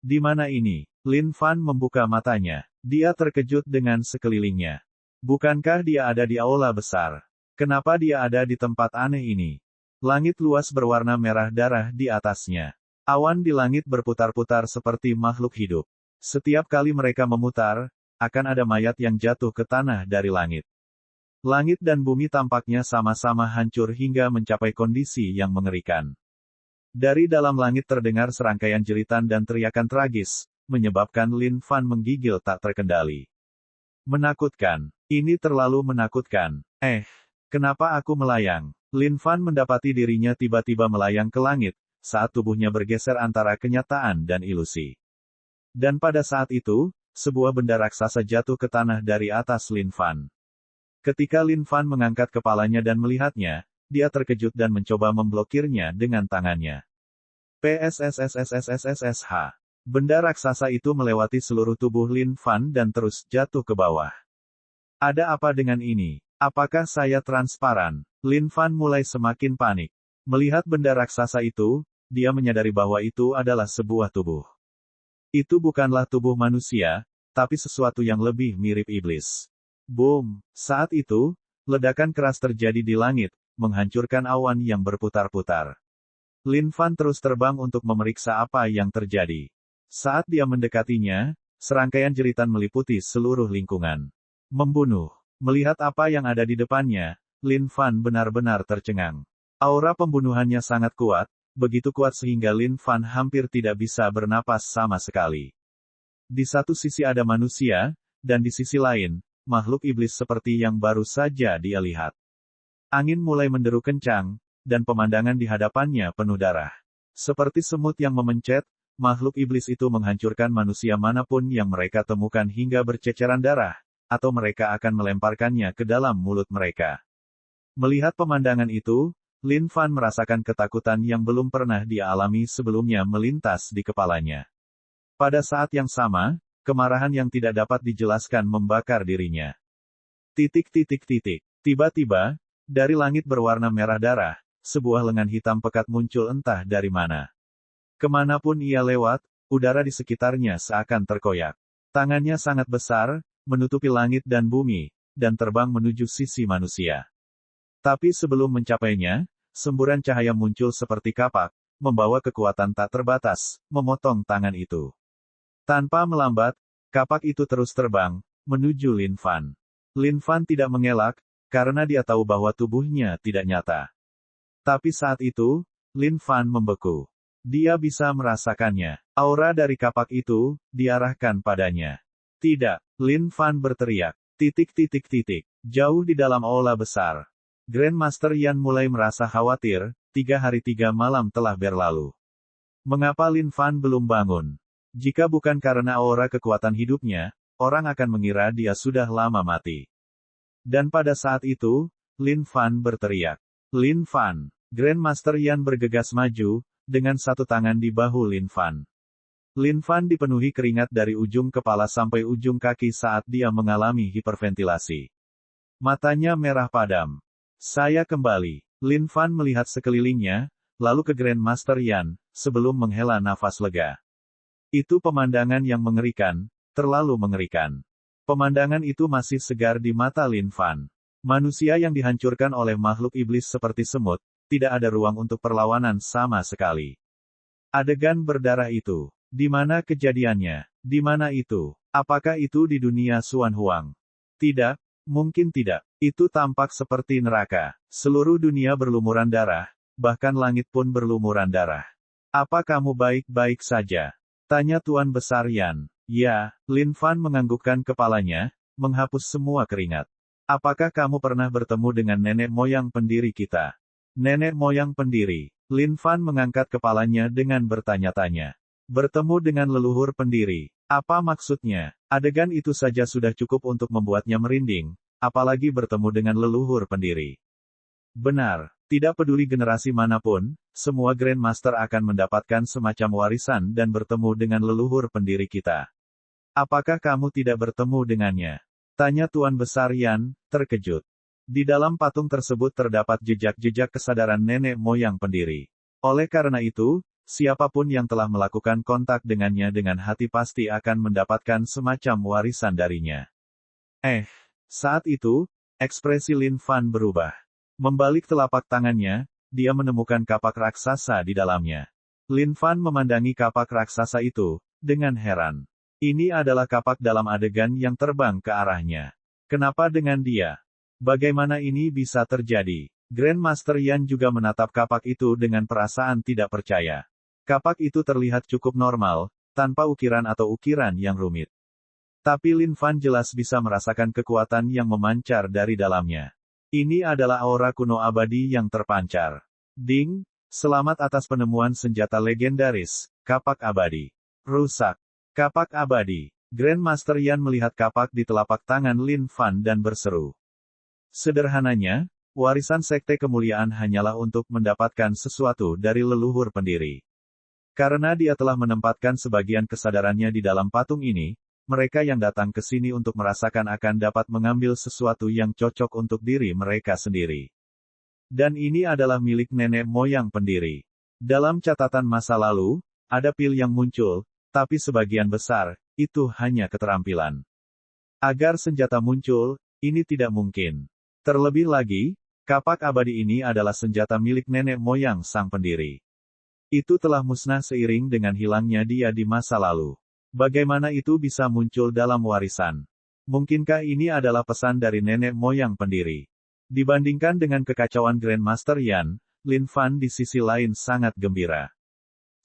Di mana ini? Lin Fan membuka matanya. Dia terkejut dengan sekelilingnya. Bukankah dia ada di aula besar? Kenapa dia ada di tempat aneh ini? Langit luas berwarna merah darah di atasnya. Awan di langit berputar-putar seperti makhluk hidup. Setiap kali mereka memutar, akan ada mayat yang jatuh ke tanah dari langit. Langit dan bumi tampaknya sama-sama hancur hingga mencapai kondisi yang mengerikan. Dari dalam langit terdengar serangkaian jeritan dan teriakan tragis, menyebabkan Lin Fan menggigil tak terkendali. Menakutkan. Ini terlalu menakutkan. Kenapa aku melayang? Lin Fan mendapati dirinya tiba-tiba melayang ke langit, saat tubuhnya bergeser antara kenyataan dan ilusi. Dan pada saat itu, sebuah benda raksasa jatuh ke tanah dari atas Lin Fan. Ketika Lin Fan mengangkat kepalanya dan melihatnya, dia terkejut dan mencoba memblokirnya dengan tangannya. PSSSSSSSSH. Benda raksasa itu melewati seluruh tubuh Lin Fan dan terus jatuh ke bawah. Ada apa dengan ini? Apakah saya transparan? Lin Fan mulai semakin panik. Melihat benda raksasa itu, dia menyadari bahwa itu adalah sebuah tubuh. Itu bukanlah tubuh manusia, tapi sesuatu yang lebih mirip iblis. Boom! Saat itu, ledakan keras terjadi di langit, menghancurkan awan yang berputar-putar. Lin Fan terus terbang untuk memeriksa apa yang terjadi. Saat dia mendekatinya, serangkaian jeritan meliputi seluruh lingkungan. Membunuh. Melihat apa yang ada di depannya, Lin Fan benar-benar tercengang. Aura pembunuhannya sangat kuat, begitu kuat sehingga Lin Fan hampir tidak bisa bernapas sama sekali. Di satu sisi ada manusia, dan di sisi lain, makhluk iblis seperti yang baru saja dia lihat. Angin mulai menderu kencang, dan pemandangan di hadapannya penuh darah. Seperti semut yang memencet, makhluk iblis itu menghancurkan manusia manapun yang mereka temukan hingga berceceran darah, atau mereka akan melemparkannya ke dalam mulut mereka. Melihat pemandangan itu, Lin Fan merasakan ketakutan yang belum pernah dia alami sebelumnya melintas di kepalanya. Pada saat yang sama, kemarahan yang tidak dapat dijelaskan membakar dirinya. Tiba-tiba, dari langit berwarna merah darah, sebuah lengan hitam pekat muncul entah dari mana. Kemanapun ia lewat, udara di sekitarnya seakan terkoyak. Tangannya sangat besar, menutupi langit dan bumi, dan terbang menuju sisi manusia. Tapi sebelum mencapainya, semburan cahaya muncul seperti kapak, membawa kekuatan tak terbatas, memotong tangan itu. Tanpa melambat, kapak itu terus terbang, menuju Lin Fan. Lin Fan tidak mengelak, karena dia tahu bahwa tubuhnya tidak nyata. Tapi saat itu, Lin Fan membeku. Dia bisa merasakannya. Aura dari kapak itu, diarahkan padanya. Tidak, Lin Fan berteriak. Jauh di dalam aula besar. Grandmaster Yan mulai merasa khawatir, 3 hari 3 malam telah berlalu. Mengapa Lin Fan belum bangun? Jika bukan karena aura kekuatan hidupnya, orang akan mengira dia sudah lama mati. Dan pada saat itu, Lin Fan berteriak. Lin Fan. Grandmaster Yan bergegas maju, dengan satu tangan di bahu Lin Fan. Lin Fan dipenuhi keringat dari ujung kepala sampai ujung kaki saat dia mengalami hiperventilasi. Matanya merah padam. Saya kembali. Lin Fan melihat sekelilingnya, lalu ke Grandmaster Yan, sebelum menghela nafas lega. Itu pemandangan yang mengerikan, terlalu mengerikan. Pemandangan itu masih segar di mata Lin Fan. Manusia yang dihancurkan oleh makhluk iblis seperti semut, tidak ada ruang untuk perlawanan sama sekali. Adegan berdarah itu. Di mana kejadiannya? Di mana itu? Apakah itu di dunia Xuan Huang? Tidak. Mungkin tidak. Itu tampak seperti neraka. Seluruh dunia berlumuran darah, bahkan langit pun berlumuran darah. Apa kamu baik-baik saja? Tanya Tuan Besar Yan. Ya, Lin Fan menganggukkan kepalanya, menghapus semua keringat. Apakah kamu pernah bertemu dengan nenek moyang pendiri kita? Nenek moyang pendiri. Lin Fan mengangkat kepalanya dengan bertanya-tanya. Bertemu dengan leluhur pendiri. Apa maksudnya? Adegan itu saja sudah cukup untuk membuatnya merinding, apalagi bertemu dengan leluhur pendiri. Benar, tidak peduli generasi manapun, semua Grandmaster akan mendapatkan semacam warisan dan bertemu dengan leluhur pendiri kita. Apakah kamu tidak bertemu dengannya? Tanya Tuan Besar Yan, terkejut. Di dalam patung tersebut terdapat jejak-jejak kesadaran nenek moyang pendiri. Oleh karena itu, siapapun yang telah melakukan kontak dengannya dengan hati pasti akan mendapatkan semacam warisan darinya. Saat itu, ekspresi Lin Fan berubah. Membalik telapak tangannya, dia menemukan kapak raksasa di dalamnya. Lin Fan memandangi kapak raksasa itu, dengan heran. Ini adalah kapak dalam adegan yang terbang ke arahnya. Kenapa dengan dia? Bagaimana ini bisa terjadi? Grandmaster Yan juga menatap kapak itu dengan perasaan tidak percaya. Kapak itu terlihat cukup normal, tanpa ukiran atau ukiran yang rumit. Tapi Lin Fan jelas bisa merasakan kekuatan yang memancar dari dalamnya. Ini adalah aura kuno abadi yang terpancar. Ding, selamat atas penemuan senjata legendaris, kapak abadi. Rusak. Kapak abadi. Grandmaster Yan melihat kapak di telapak tangan Lin Fan dan berseru. Sederhananya, warisan sekte kemuliaan hanyalah untuk mendapatkan sesuatu dari leluhur pendiri. Karena dia telah menempatkan sebagian kesadarannya di dalam patung ini, mereka yang datang ke sini untuk merasakan akan dapat mengambil sesuatu yang cocok untuk diri mereka sendiri. Dan ini adalah milik nenek moyang pendiri. Dalam catatan masa lalu, ada pil yang muncul, tapi sebagian besar, itu hanya keterampilan. Agar senjata muncul, ini tidak mungkin. Terlebih lagi, kapak abadi ini adalah senjata milik nenek moyang sang pendiri. Itu telah musnah seiring dengan hilangnya dia di masa lalu. Bagaimana itu bisa muncul dalam warisan? Mungkinkah ini adalah pesan dari nenek moyang pendiri? Dibandingkan dengan kekacauan Grandmaster Yan, Lin Fan di sisi lain sangat gembira.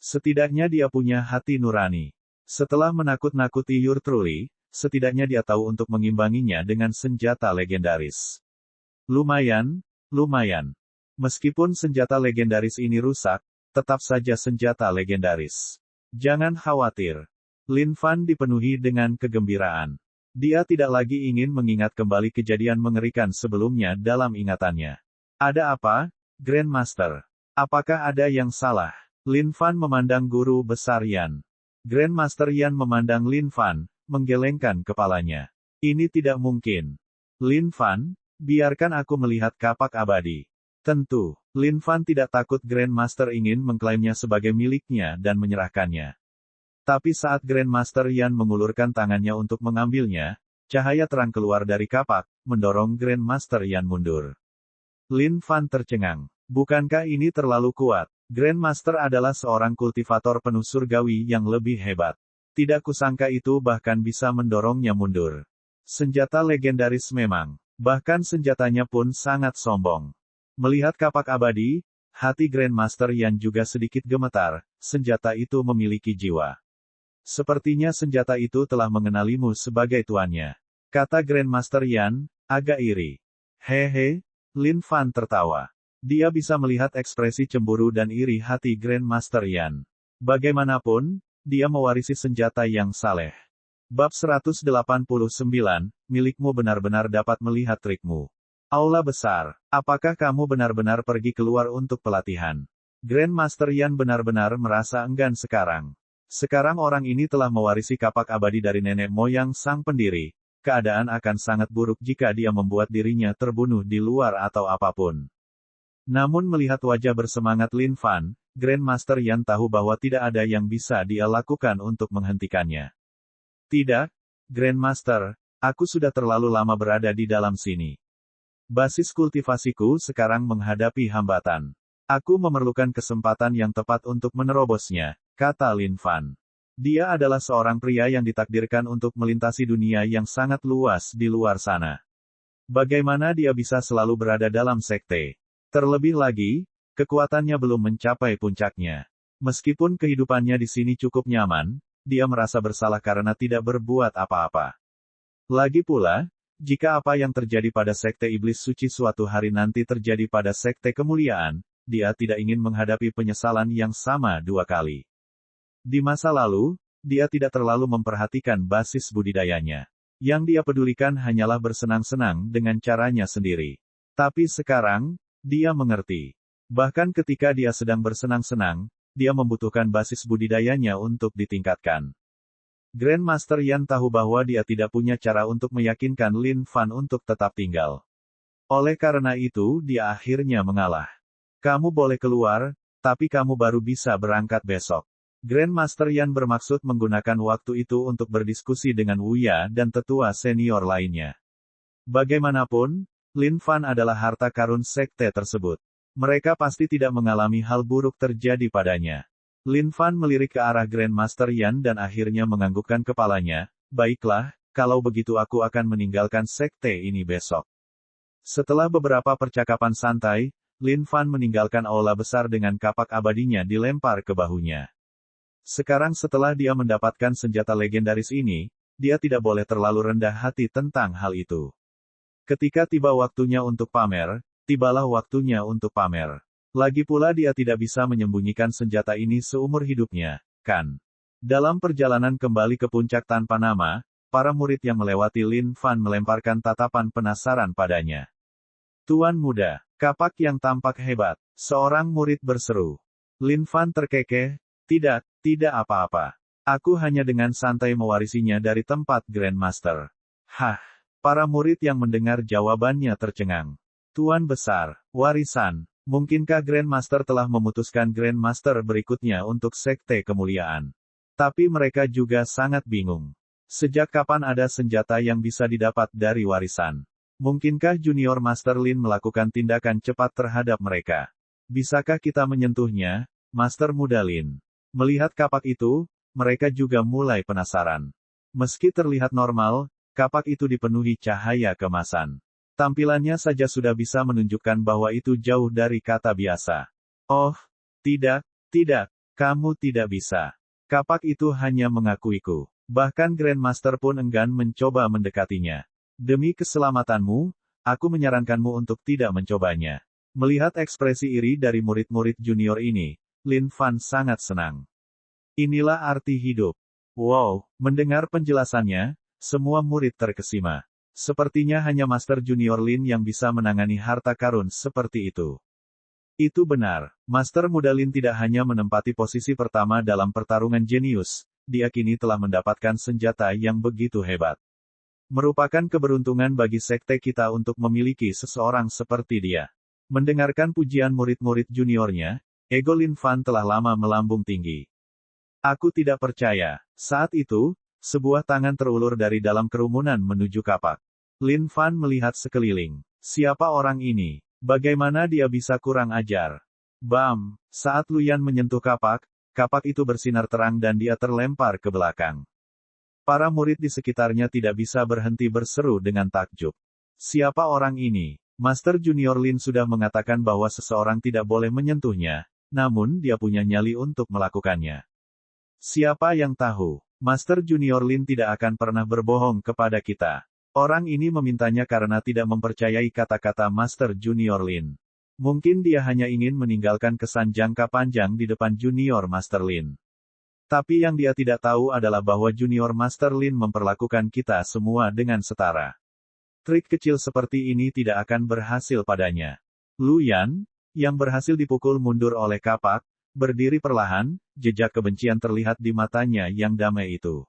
Setidaknya dia punya hati nurani. Setelah menakut-nakuti Your Truly, setidaknya dia tahu untuk mengimbanginya dengan senjata legendaris. Lumayan, lumayan. Meskipun senjata legendaris ini rusak, tetap saja senjata legendaris. Jangan khawatir. Lin Fan dipenuhi dengan kegembiraan. Dia tidak lagi ingin mengingat kembali kejadian mengerikan sebelumnya dalam ingatannya. Ada apa, Grandmaster? Apakah ada yang salah? Lin Fan memandang guru besar Yan. Grandmaster Yan memandang Lin Fan, menggelengkan kepalanya. Ini tidak mungkin. Lin Fan, biarkan aku melihat kapak abadi. Tentu, Lin Fan tidak takut Grandmaster ingin mengklaimnya sebagai miliknya dan menyerahkannya. Tapi saat Grandmaster Yan mengulurkan tangannya untuk mengambilnya, cahaya terang keluar dari kapak, mendorong Grandmaster Yan mundur. Lin Fan tercengang. Bukankah ini terlalu kuat? Grandmaster adalah seorang kultivator penuh surgawi yang lebih hebat. Tidak kusangka itu bahkan bisa mendorongnya mundur. Senjata legendaris memang. Bahkan senjatanya pun sangat sombong. Melihat kapak abadi, hati Grandmaster Yan juga sedikit gemetar, senjata itu memiliki jiwa. Sepertinya senjata itu telah mengenalimu sebagai tuannya. Kata Grandmaster Yan, agak iri. Hehe, Lin Fan tertawa. Dia bisa melihat ekspresi cemburu dan iri hati Grandmaster Yan. Bagaimanapun, dia mewarisi senjata yang saleh. Bab 189, milikmu benar-benar dapat melihat trikmu. Aula besar, apakah kamu benar-benar pergi keluar untuk pelatihan? Grandmaster Yan benar-benar merasa enggan sekarang. Sekarang orang ini telah mewarisi kapak abadi dari nenek moyang sang pendiri. Keadaan akan sangat buruk jika dia membuat dirinya terbunuh di luar atau apapun. Namun melihat wajah bersemangat Lin Fan, Grandmaster Yan tahu bahwa tidak ada yang bisa dia lakukan untuk menghentikannya. Tidak, Grandmaster, aku sudah terlalu lama berada di dalam sini. Basis kultivasiku sekarang menghadapi hambatan. Aku memerlukan kesempatan yang tepat untuk menerobosnya, kata Lin Fan. Dia adalah seorang pria yang ditakdirkan untuk melintasi dunia yang sangat luas di luar sana. Bagaimana dia bisa selalu berada dalam sekte? Terlebih lagi, kekuatannya belum mencapai puncaknya. Meskipun kehidupannya di sini cukup nyaman, dia merasa bersalah karena tidak berbuat apa-apa. Lagi pula, jika apa yang terjadi pada sekte iblis suci suatu hari nanti terjadi pada sekte kemuliaan, dia tidak ingin menghadapi penyesalan yang sama dua kali. Di masa lalu, dia tidak terlalu memperhatikan basis budidayanya. Yang dia pedulikan hanyalah bersenang-senang dengan caranya sendiri. Tapi sekarang, dia mengerti. Bahkan ketika dia sedang bersenang-senang, dia membutuhkan basis budidayanya untuk ditingkatkan. Grandmaster Yan tahu bahwa dia tidak punya cara untuk meyakinkan Lin Fan untuk tetap tinggal. Oleh karena itu, dia akhirnya mengalah. Kamu boleh keluar, tapi kamu baru bisa berangkat besok. Grandmaster Yan bermaksud menggunakan waktu itu untuk berdiskusi dengan Wuya dan tetua senior lainnya. Bagaimanapun, Lin Fan adalah harta karun sekte tersebut. Mereka pasti tidak mengalami hal buruk terjadi padanya. Lin Fan melirik ke arah Grandmaster Yan dan akhirnya menganggukkan kepalanya. Baiklah, kalau begitu aku akan meninggalkan sekte ini besok. Setelah beberapa percakapan santai, Lin Fan meninggalkan aula besar dengan kapak abadinya dilempar ke bahunya. Sekarang setelah dia mendapatkan senjata legendaris ini, dia tidak boleh terlalu rendah hati tentang hal itu. Ketika tiba waktunya untuk pamer, tibalah waktunya untuk pamer. Lagi pula dia tidak bisa menyembunyikan senjata ini seumur hidupnya, kan? Dalam perjalanan kembali ke puncak tanpa nama, para murid yang melewati Lin Fan melemparkan tatapan penasaran padanya. Tuan muda, kapak yang tampak hebat, seorang murid berseru. Lin Fan terkekeh, tidak apa-apa. Aku hanya dengan santai mewarisinya dari tempat Grandmaster. Hah, para murid yang mendengar jawabannya tercengang. Tuan Besar, warisan. Mungkinkah Grandmaster telah memutuskan Grandmaster berikutnya untuk Sekte Kemuliaan? Tapi mereka juga sangat bingung. Sejak kapan ada senjata yang bisa didapat dari warisan? Mungkinkah Junior Master Lin melakukan tindakan cepat terhadap mereka? Bisakah kita menyentuhnya, Master Muda Lin? Melihat kapak itu, mereka juga mulai penasaran. Meski terlihat normal, kapak itu dipenuhi cahaya kemasan. Tampilannya saja sudah bisa menunjukkan bahwa itu jauh dari kata biasa. Oh, tidak, kamu tidak bisa. Kapak itu hanya mengakuiku. Bahkan Grandmaster pun enggan mencoba mendekatinya. Demi keselamatanmu, aku menyarankanmu untuk tidak mencobanya. Melihat ekspresi iri dari murid-murid junior ini, Lin Fan sangat senang. Inilah arti hidup. Wow, mendengar penjelasannya, semua murid terkesima. Sepertinya hanya Master Junior Lin yang bisa menangani harta karun seperti itu. Itu benar, Master Muda Lin tidak hanya menempati posisi pertama dalam pertarungan jenius, dia kini telah mendapatkan senjata yang begitu hebat. Merupakan keberuntungan bagi sekte kita untuk memiliki seseorang seperti dia. Mendengarkan pujian murid-murid juniornya, ego Lin Fan telah lama melambung tinggi. Aku tidak percaya. Saat itu, sebuah tangan terulur dari dalam kerumunan menuju kapak. Lin Fan melihat sekeliling. Siapa orang ini? Bagaimana dia bisa kurang ajar? Bam! Saat Luyan menyentuh kapak, kapak itu bersinar terang dan dia terlempar ke belakang. Para murid di sekitarnya tidak bisa berhenti berseru dengan takjub. Siapa orang ini? Master Junior Lin sudah mengatakan bahwa seseorang tidak boleh menyentuhnya, namun dia punya nyali untuk melakukannya. Siapa yang tahu? Master Junior Lin tidak akan pernah berbohong kepada kita. Orang ini memintanya karena tidak mempercayai kata-kata Master Junior Lin. Mungkin dia hanya ingin meninggalkan kesan jangka panjang di depan Junior Master Lin. Tapi yang dia tidak tahu adalah bahwa Junior Master Lin memperlakukan kita semua dengan setara. Trik kecil seperti ini tidak akan berhasil padanya. Luyan, yang berhasil dipukul mundur oleh kapak, berdiri perlahan, jejak kebencian terlihat di matanya yang damai itu.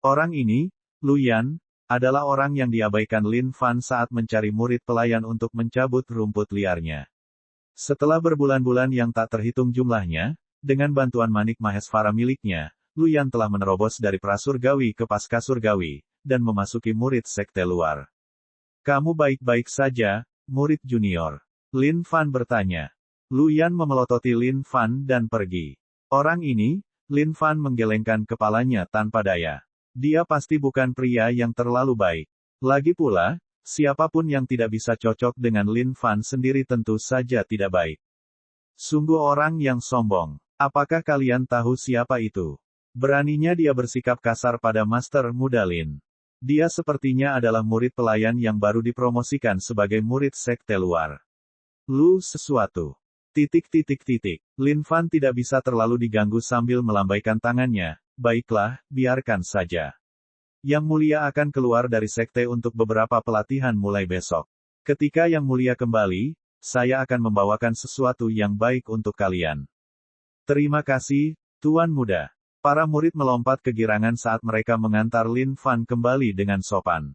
Orang ini, Luyan, adalah orang yang diabaikan Lin Fan saat mencari murid pelayan untuk mencabut rumput liarnya. Setelah berbulan-bulan yang tak terhitung jumlahnya, dengan bantuan manik Mahesvara miliknya, Luyan telah menerobos dari prasurgawi ke paskasurgawi, dan memasuki murid sekte luar. Kamu baik-baik saja, murid junior? Lin Fan bertanya. Luyan memelototi Lin Fan dan pergi. Orang ini, Lin Fan menggelengkan kepalanya tanpa daya. Dia pasti bukan pria yang terlalu baik. Lagi pula, siapapun yang tidak bisa cocok dengan Lin Fan sendiri tentu saja tidak baik. Sungguh orang yang sombong. Apakah kalian tahu siapa itu? Beraninya dia bersikap kasar pada Master Muda Lin. Dia sepertinya adalah murid pelayan yang baru dipromosikan sebagai murid sekte luar. Lu sesuatu. Lin Fan tidak bisa terlalu diganggu sambil melambaikan tangannya. Baiklah, biarkan saja. Yang Mulia akan keluar dari sekte untuk beberapa pelatihan mulai besok. Ketika Yang Mulia kembali, saya akan membawakan sesuatu yang baik untuk kalian. Terima kasih, Tuan Muda. Para murid melompat kegirangan saat mereka mengantar Lin Fan kembali dengan sopan.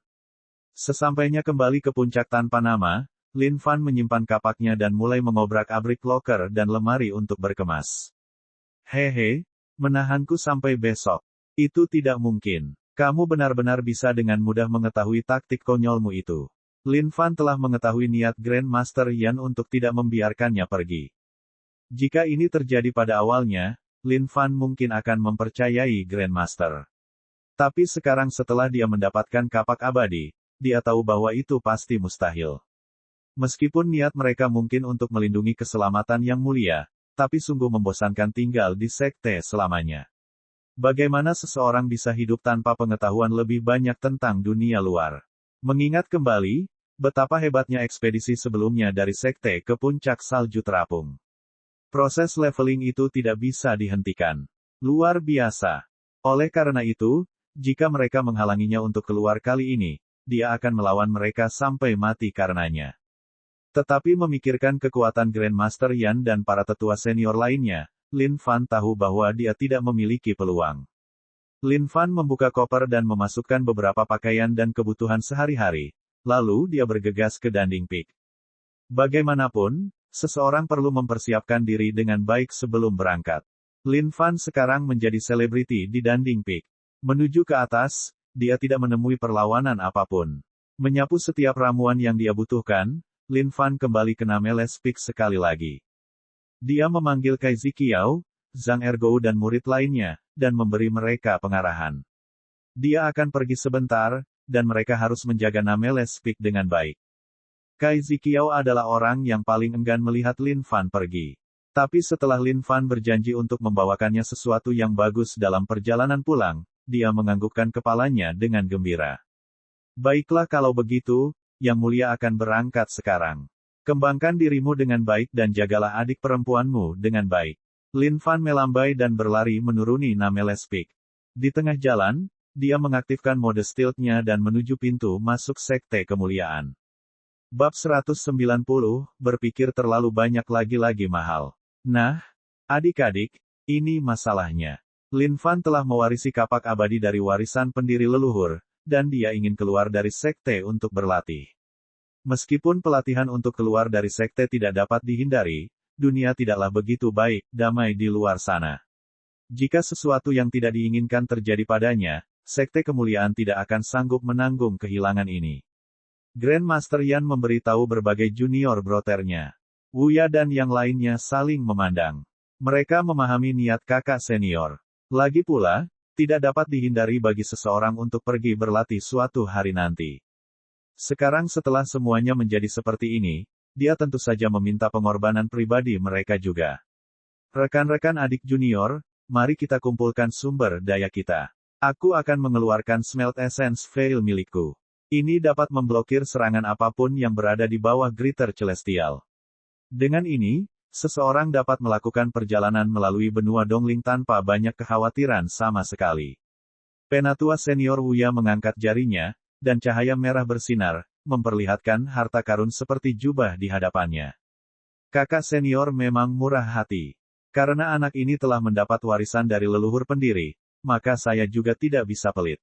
Sesampainya kembali ke puncak tanpa nama, Lin Fan menyimpan kapaknya dan mulai mengobrak-abrik loker dan lemari untuk berkemas. Hehe. Menahanku sampai besok. Itu tidak mungkin. Kamu benar-benar bisa dengan mudah mengetahui taktik konyolmu itu. Lin Fan telah mengetahui niat Grandmaster Yan untuk tidak membiarkannya pergi. Jika ini terjadi pada awalnya, Lin Fan mungkin akan mempercayai Grandmaster. Tapi sekarang setelah dia mendapatkan kapak abadi, dia tahu bahwa itu pasti mustahil. Meskipun niat mereka mungkin untuk melindungi keselamatan Yang Mulia, tapi sungguh membosankan tinggal di sekte selamanya. Bagaimana seseorang bisa hidup tanpa pengetahuan lebih banyak tentang dunia luar? Mengingat kembali, betapa hebatnya ekspedisi sebelumnya dari sekte ke puncak salju terapung. Proses leveling itu tidak bisa dihentikan. Luar biasa. Oleh karena itu, jika mereka menghalanginya untuk keluar kali ini, dia akan melawan mereka sampai mati karenanya. Tetapi memikirkan kekuatan Grandmaster Yan dan para tetua senior lainnya, Lin Fan tahu bahwa dia tidak memiliki peluang. Lin Fan membuka koper dan memasukkan beberapa pakaian dan kebutuhan sehari-hari, lalu dia bergegas ke Danding Peak. Bagaimanapun, seseorang perlu mempersiapkan diri dengan baik sebelum berangkat. Lin Fan sekarang menjadi selebriti di Danding Peak. Menuju ke atas, dia tidak menemui perlawanan apapun. Menyapu setiap ramuan yang dia butuhkan, Lin Fan kembali ke Nameles Peak sekali lagi. Dia memanggil Cai Ziqiao, Zhang Ergou dan murid lainnya, dan memberi mereka pengarahan. Dia akan pergi sebentar, dan mereka harus menjaga Nameles Peak dengan baik. Cai Ziqiao adalah orang yang paling enggan melihat Lin Fan pergi. Tapi setelah Lin Fan berjanji untuk membawakannya sesuatu yang bagus dalam perjalanan pulang, dia menganggukkan kepalanya dengan gembira. Baiklah kalau begitu, Yang Mulia akan berangkat sekarang. Kembangkan dirimu dengan baik dan jagalah adik perempuanmu dengan baik. Lin Fan melambai dan berlari menuruni Nameles Peak. Di tengah jalan, dia mengaktifkan mode stealth-nya dan menuju pintu masuk Sekte Kemuliaan. Bab 190, berpikir terlalu banyak lagi-lagi mahal. Nah, adik-adik, ini masalahnya. Lin Fan telah mewarisi kapak abadi dari warisan pendiri leluhur, dan dia ingin keluar dari sekte untuk berlatih. Meskipun pelatihan untuk keluar dari sekte tidak dapat dihindari, dunia tidaklah begitu baik, damai di luar sana. Jika sesuatu yang tidak diinginkan terjadi padanya, Sekte Kemuliaan tidak akan sanggup menanggung kehilangan ini. Grandmaster Yan memberitahu berbagai junior broternya. Wuya dan yang lainnya saling memandang. Mereka memahami niat kakak senior. Lagi pula, tidak dapat dihindari bagi seseorang untuk pergi berlatih suatu hari nanti. Sekarang setelah semuanya menjadi seperti ini, dia tentu saja meminta pengorbanan pribadi mereka juga. Rekan-rekan adik junior, mari kita kumpulkan sumber daya kita. Aku akan mengeluarkan Smelt Essence Veil milikku. Ini dapat memblokir serangan apapun yang berada di bawah Greater Celestial. Dengan ini, seseorang dapat melakukan perjalanan melalui benua Dongling tanpa banyak kekhawatiran sama sekali. Penatua senior Wuya mengangkat jarinya, dan cahaya merah bersinar, memperlihatkan harta karun seperti jubah di hadapannya. Kakak senior memang murah hati. Karena anak ini telah mendapat warisan dari leluhur pendiri, maka saya juga tidak bisa pelit.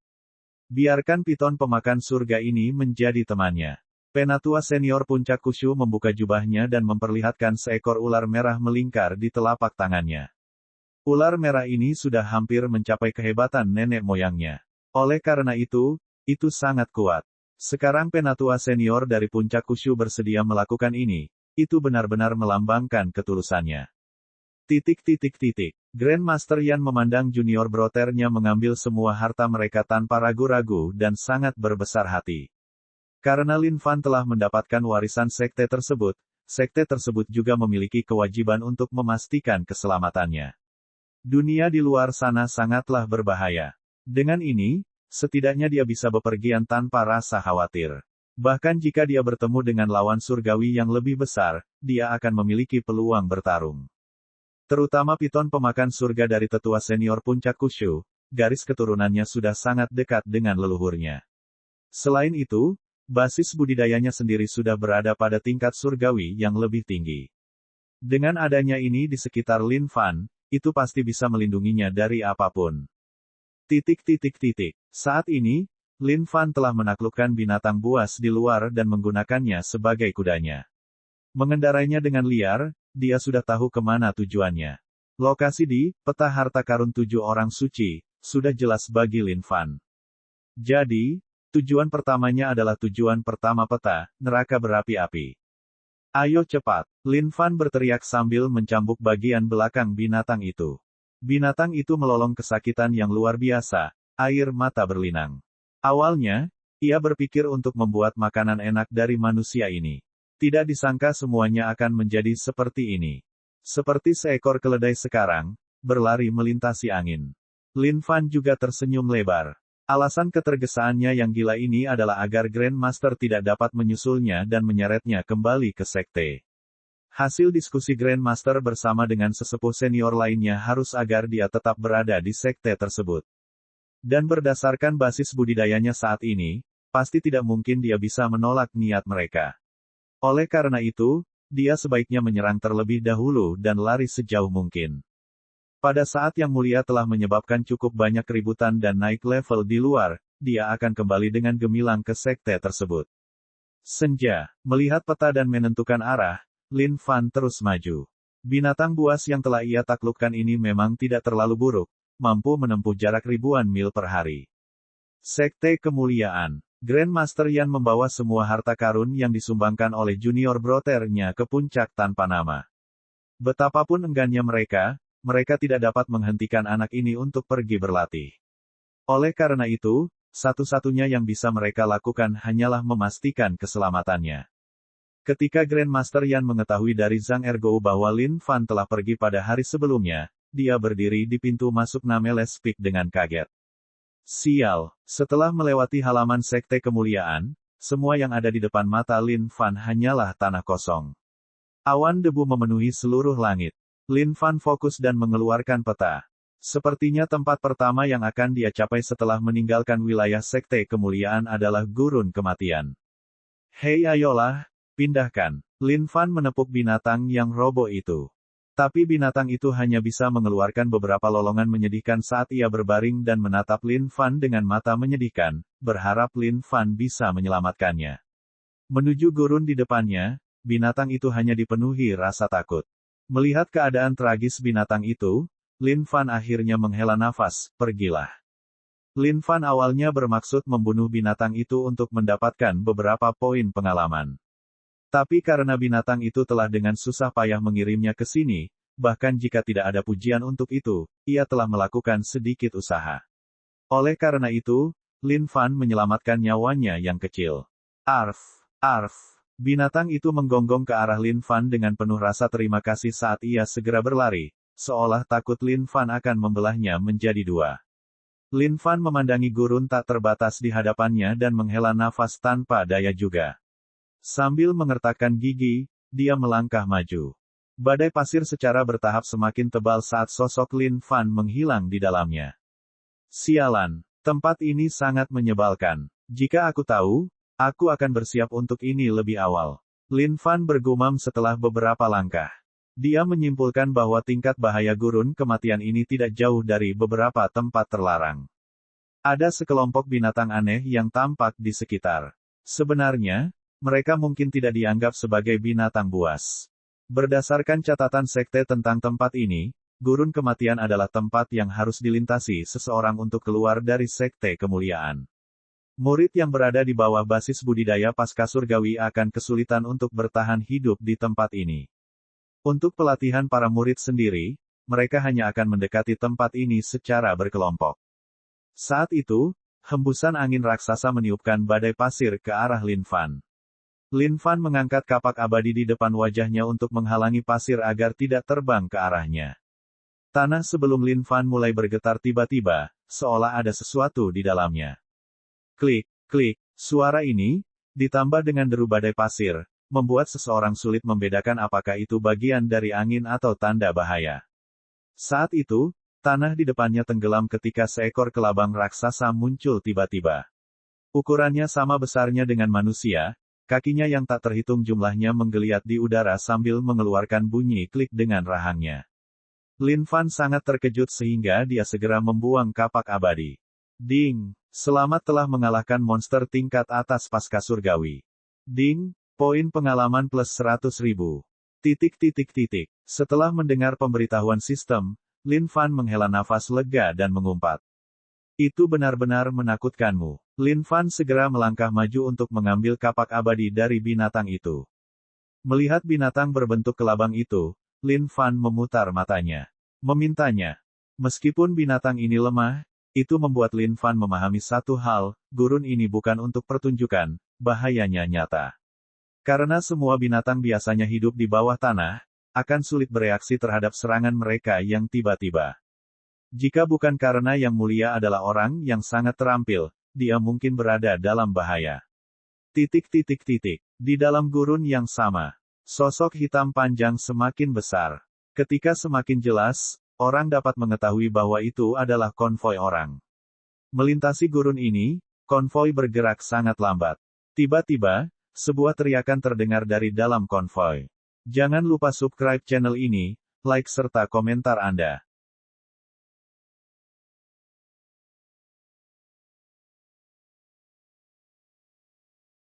Biarkan piton pemakan surga ini menjadi temannya. Penatua senior puncak Kushu membuka jubahnya dan memperlihatkan seekor ular merah melingkar di telapak tangannya. Ular merah ini sudah hampir mencapai kehebatan nenek moyangnya. Oleh karena itu sangat kuat. Sekarang penatua senior dari puncak Kushu bersedia melakukan ini, itu benar-benar melambangkan ketulusannya. Grandmaster Yan memandang junior broternya mengambil semua harta mereka tanpa ragu-ragu dan sangat berbesar hati. Karena Lin Fan telah mendapatkan warisan sekte tersebut juga memiliki kewajiban untuk memastikan keselamatannya. Dunia di luar sana sangatlah berbahaya. Dengan ini, setidaknya dia bisa bepergian tanpa rasa khawatir. Bahkan jika dia bertemu dengan lawan surgawi yang lebih besar, dia akan memiliki peluang bertarung. Terutama piton pemakan surga dari tetua senior puncak Kushu, garis keturunannya sudah sangat dekat dengan leluhurnya. Selain itu, basis budidayanya sendiri sudah berada pada tingkat surgawi yang lebih tinggi. Dengan adanya ini di sekitar Lin Fan, itu pasti bisa melindunginya dari apapun. Saat ini, Lin Fan telah menaklukkan binatang buas di luar dan menggunakannya sebagai kudanya. Mengendarainya dengan liar, dia sudah tahu kemana tujuannya. Lokasi di peta harta karun 7 orang suci, sudah jelas bagi Lin Fan. Jadi, tujuan pertamanya adalah tujuan pertama peta, neraka berapi-api. Ayo cepat, Lin Fan berteriak sambil mencambuk bagian belakang binatang itu. Binatang itu melolong kesakitan yang luar biasa, air mata berlinang. Awalnya, ia berpikir untuk membuat makanan enak dari manusia ini. Tidak disangka semuanya akan menjadi seperti ini. Seperti seekor keledai sekarang, berlari melintasi angin. Lin Fan juga tersenyum lebar. Alasan ketergesaannya yang gila ini adalah agar Grandmaster tidak dapat menyusulnya dan menyeretnya kembali ke sekte. Hasil diskusi Grandmaster bersama dengan sesepuh senior lainnya harus agar dia tetap berada di sekte tersebut. Dan berdasarkan basis budidayanya saat ini, pasti tidak mungkin dia bisa menolak niat mereka. Oleh karena itu, dia sebaiknya menyerang terlebih dahulu dan lari sejauh mungkin. Pada saat Yang Mulia telah menyebabkan cukup banyak keributan dan naik level di luar, dia akan kembali dengan gemilang ke sekte tersebut. Senja, melihat peta dan menentukan arah, Lin Fan terus maju. Binatang buas yang telah ia taklukkan ini memang tidak terlalu buruk, mampu menempuh jarak ribuan mil per hari. Sekte Kemuliaan. Grandmaster Yan membawa semua harta karun yang disumbangkan oleh junior brothernya ke puncak tanpa nama. Betapapun enggannya mereka tidak dapat menghentikan anak ini untuk pergi berlatih. Oleh karena itu, satu-satunya yang bisa mereka lakukan hanyalah memastikan keselamatannya. Ketika Grandmaster Yan mengetahui dari Zhang Ergou bahwa Lin Fan telah pergi pada hari sebelumnya, dia berdiri di pintu masuk Nameles Peak dengan kaget. Sial, setelah melewati halaman Sekte Kemuliaan, semua yang ada di depan mata Lin Fan hanyalah tanah kosong. Awan debu memenuhi seluruh langit. Lin Fan fokus dan mengeluarkan peta. Sepertinya tempat pertama yang akan dia capai setelah meninggalkan wilayah Sekte Kemuliaan adalah Gurun Kematian. Hei ayolah, pindahkan. Lin Fan menepuk binatang yang roboh itu. Tapi binatang itu hanya bisa mengeluarkan beberapa lolongan menyedihkan saat ia berbaring dan menatap Lin Fan dengan mata menyedihkan, berharap Lin Fan bisa menyelamatkannya. Menuju gurun di depannya, binatang itu hanya dipenuhi rasa takut. Melihat keadaan tragis binatang itu, Lin Fan akhirnya menghela nafas, pergilah. Lin Fan awalnya bermaksud membunuh binatang itu untuk mendapatkan beberapa poin pengalaman. Tapi karena binatang itu telah dengan susah payah mengirimnya ke sini, bahkan jika tidak ada pujian untuk itu, ia telah melakukan sedikit usaha. Oleh karena itu, Lin Fan menyelamatkan nyawanya yang kecil. Arf, arf. Binatang itu menggonggong ke arah Lin Fan dengan penuh rasa terima kasih saat ia segera berlari, seolah takut Lin Fan akan membelahnya menjadi dua. Lin Fan memandangi gurun tak terbatas di hadapannya dan menghela nafas tanpa daya juga. Sambil mengertakkan gigi, dia melangkah maju. Badai pasir secara bertahap semakin tebal saat sosok Lin Fan menghilang di dalamnya. Sialan, tempat ini sangat menyebalkan. Jika aku tahu, aku akan bersiap untuk ini lebih awal. Lin Fan bergumam setelah beberapa langkah. Dia menyimpulkan bahwa tingkat bahaya gurun kematian ini tidak jauh dari beberapa tempat terlarang. Ada sekelompok binatang aneh yang tampak di sekitar. Sebenarnya, mereka mungkin tidak dianggap sebagai binatang buas. Berdasarkan catatan sekte tentang tempat ini, gurun kematian adalah tempat yang harus dilintasi seseorang untuk keluar dari Sekte Kemuliaan. Murid yang berada di bawah basis budidaya pasca surgawi akan kesulitan untuk bertahan hidup di tempat ini. Untuk pelatihan para murid sendiri, mereka hanya akan mendekati tempat ini secara berkelompok. Saat itu, hembusan angin raksasa meniupkan badai pasir ke arah Lin Fan. Lin Fan mengangkat kapak abadi di depan wajahnya untuk menghalangi pasir agar tidak terbang ke arahnya. Tanah sebelum Lin Fan mulai bergetar tiba-tiba, seolah ada sesuatu di dalamnya. Klik, klik, suara ini, ditambah dengan deru badai pasir, membuat seseorang sulit membedakan apakah itu bagian dari angin atau tanda bahaya. Saat itu, tanah di depannya tenggelam ketika seekor kelabang raksasa muncul tiba-tiba. Ukurannya sama besarnya dengan manusia, kakinya yang tak terhitung jumlahnya menggeliat di udara sambil mengeluarkan bunyi klik dengan rahangnya. Lin Fan sangat terkejut sehingga dia segera membuang kapak abadi. Ding! Selamat telah mengalahkan monster tingkat atas pasca surgawi. Ding! Poin pengalaman plus 100.000. Setelah mendengar pemberitahuan sistem, Lin Fan menghela nafas lega dan mengumpat. Itu benar-benar menakutkanmu. Lin Fan segera melangkah maju untuk mengambil kapak abadi dari binatang itu. Melihat binatang berbentuk kelabang itu, Lin Fan memutar matanya. Memintanya. Meskipun binatang ini lemah, itu membuat Lin Fan memahami satu hal, gurun ini bukan untuk pertunjukan, bahayanya nyata. Karena semua binatang biasanya hidup di bawah tanah, akan sulit bereaksi terhadap serangan mereka yang tiba-tiba. Jika bukan karena Yang Mulia adalah orang yang sangat terampil, dia mungkin berada dalam bahaya. Di dalam gurun yang sama, sosok hitam panjang semakin besar. Ketika semakin jelas, orang dapat mengetahui bahwa itu adalah konvoi orang. Melintasi gurun ini, konvoi bergerak sangat lambat. Tiba-tiba, sebuah teriakan terdengar dari dalam konvoi. Jangan lupa subscribe channel ini, like serta komentar Anda.